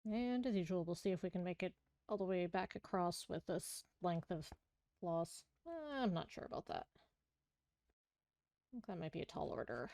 And as usual, we'll see if we can make it all the way back across with this length of loss. I'm not sure about that. I think that might be a tall order.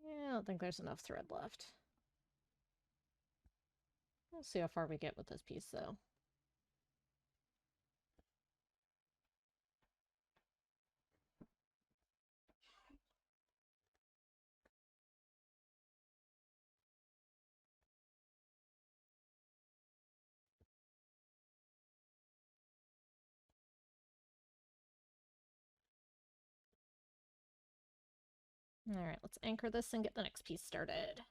Yeah, I don't think there's enough thread left. We'll see how far we get with this piece, though. Alright, let's anchor this and get the next piece started.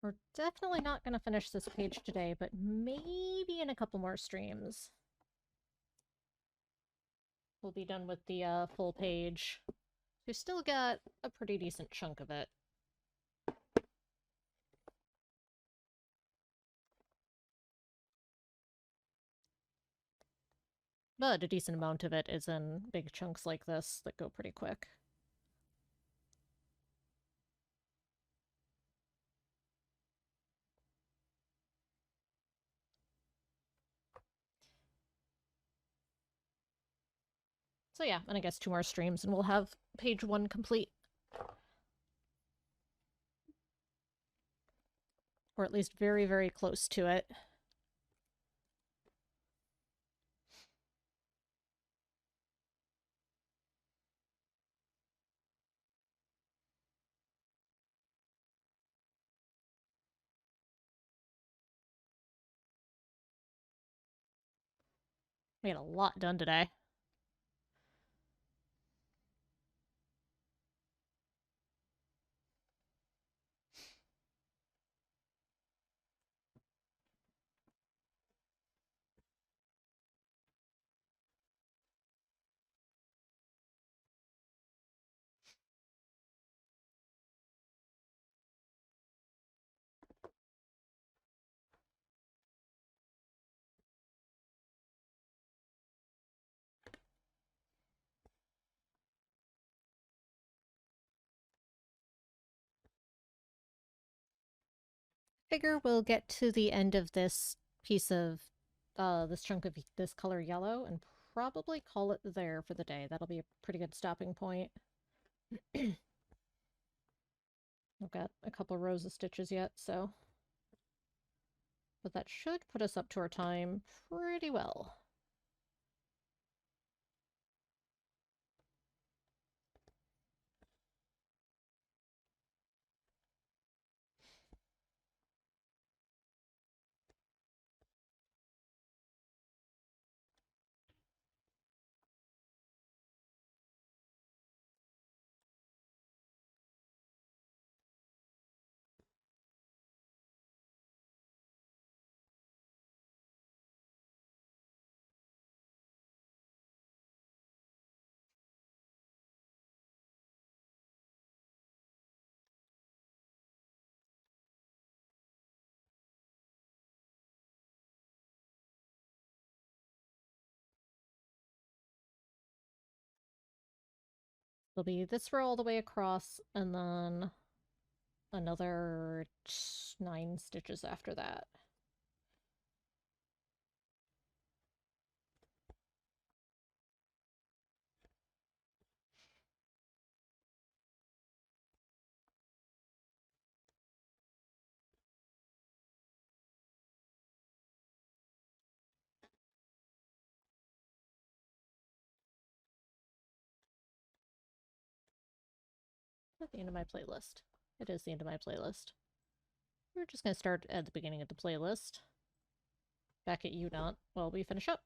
We're definitely not going to finish this page today, but maybe in a couple more streams. We'll be done with the full page. We've still got a pretty decent chunk of it. But a decent amount of it is in big chunks like this that go pretty quick. So yeah, and I guess 2 more streams and we'll have page 1 complete. Or at least very, very close to it. We had a lot done today. Figure we'll get to the end of this piece of this chunk of this color yellow and probably call it there for the day. That'll be a pretty good stopping point. I've got a couple rows of stitches yet, so. But that should put us up to our time pretty well. It'll be this row all the way across, and then another 9 stitches after that. At the end of my playlist. It is the end of my playlist. We're just going to start at the beginning of the playlist. Back at you, not while we finish up.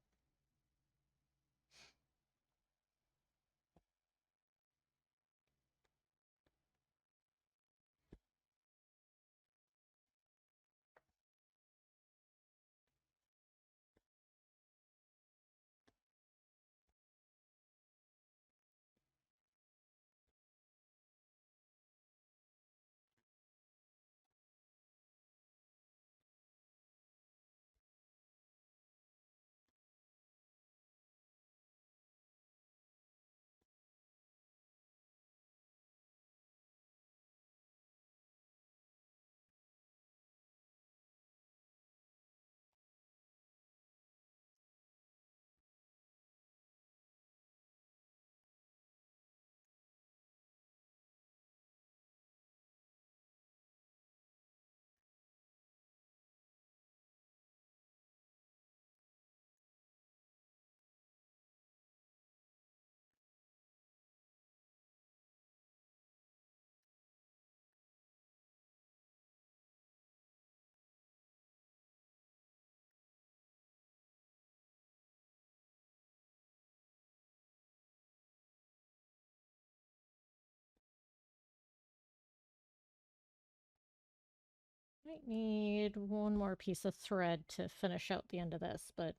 Might need one more piece of thread to finish out the end of this, but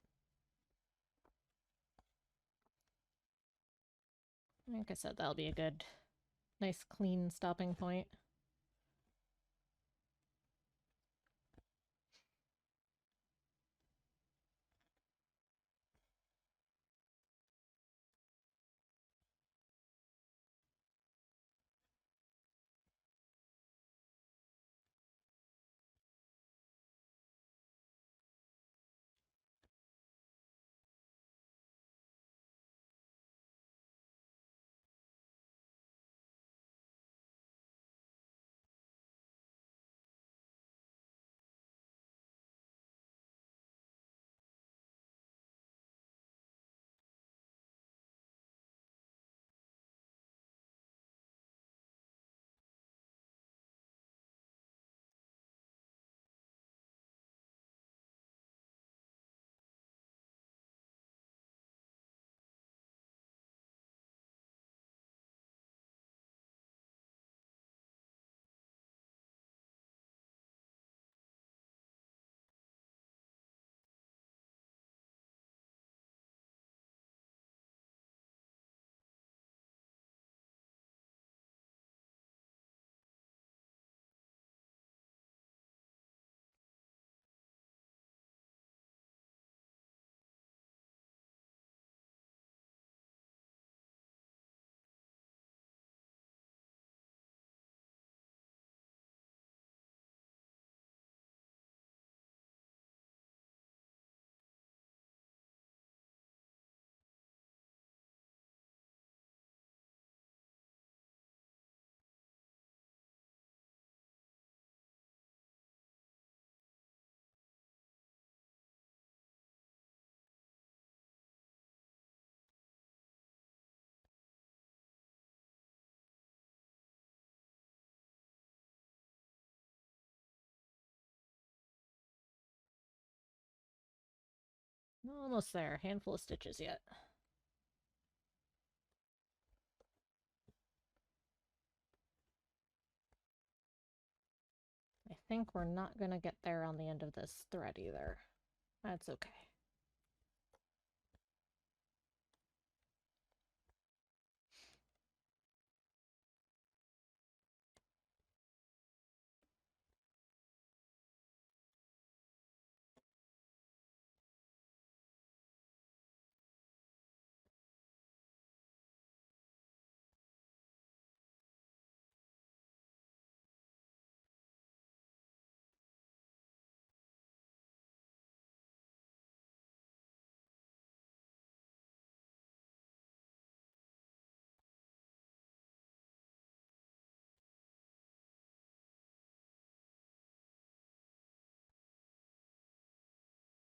like I said, that'll be a good, nice, clean stopping point. Almost there. Handful of stitches yet. I think we're not gonna get there on the end of this thread either. That's okay.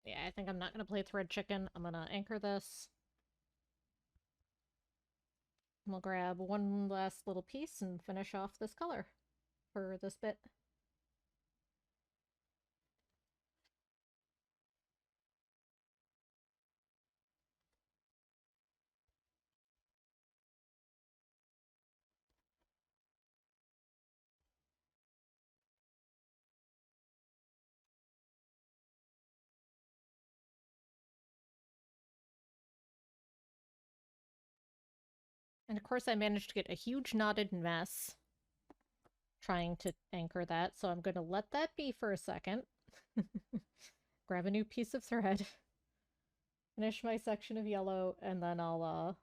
Yeah, I think I'm not gonna play thread chicken. I'm gonna anchor this. We'll grab one last little piece and finish off this color for this bit. And of course I managed to get a huge knotted mess trying to anchor that, so I'm gonna let that be for a second. Grab a new piece of thread. Finish my section of yellow, and then I'll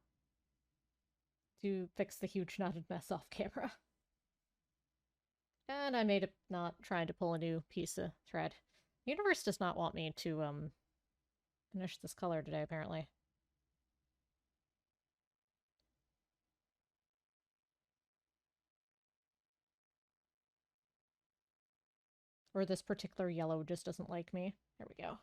fix the huge knotted mess off camera. And I made a knot trying to pull a new piece of thread. The universe does not want me to finish this color today, apparently. Or this particular yellow just doesn't like me. There we go.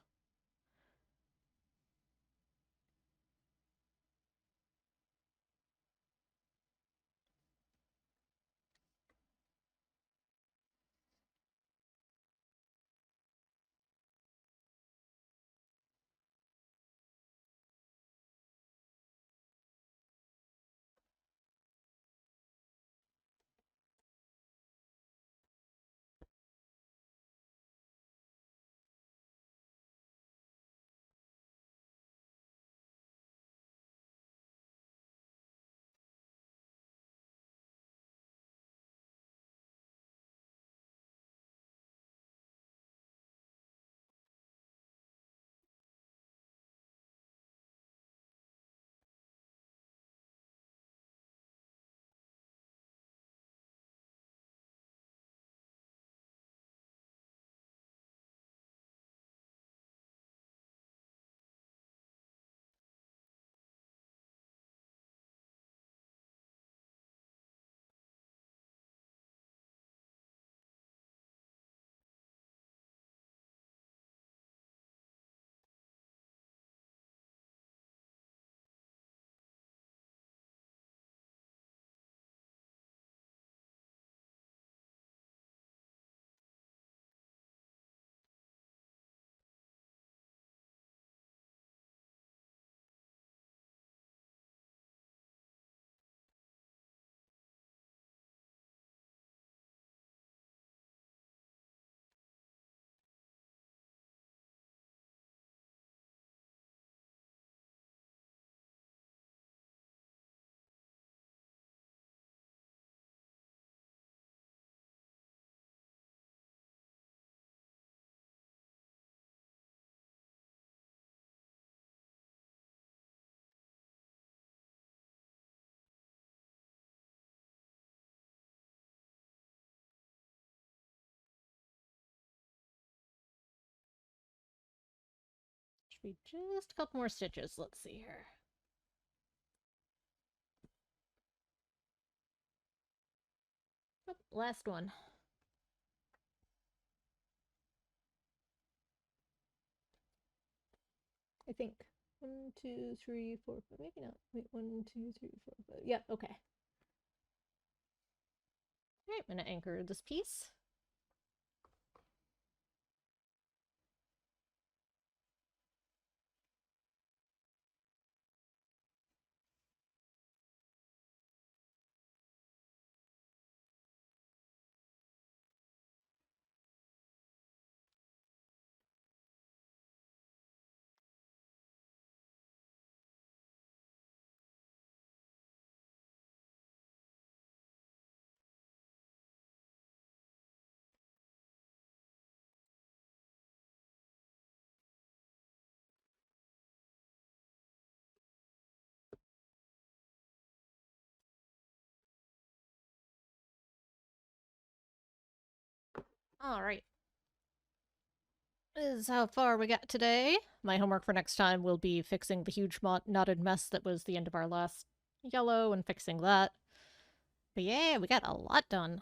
Should be just a couple more stitches. Let's see here. Oh, last one. I think. 1, 2, 3, 4, 5. Maybe not. Wait, 1, 2, 3, 4, 5. Yeah, okay. Alright, I'm gonna anchor this piece. All right. This is how far we got today. My homework for next time will be fixing the huge knotted mess that was the end of our last yellow and fixing that. But yeah, we got a lot done.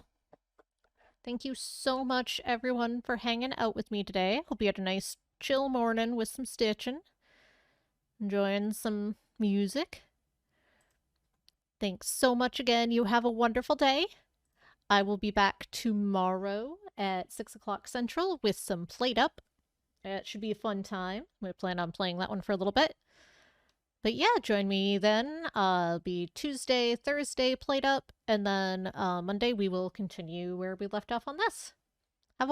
Thank you so much, everyone, for hanging out with me today. Hope you had a nice chill morning with some stitching, enjoying some music. Thanks so much again. You have a wonderful day. I will be back tomorrow at 6 o'clock Central with some Plate Up. It should be a fun time. We plan on playing that one for a little bit. But yeah, join me then. It'll be Tuesday, Thursday Plate Up, and then Monday we will continue where we left off on this.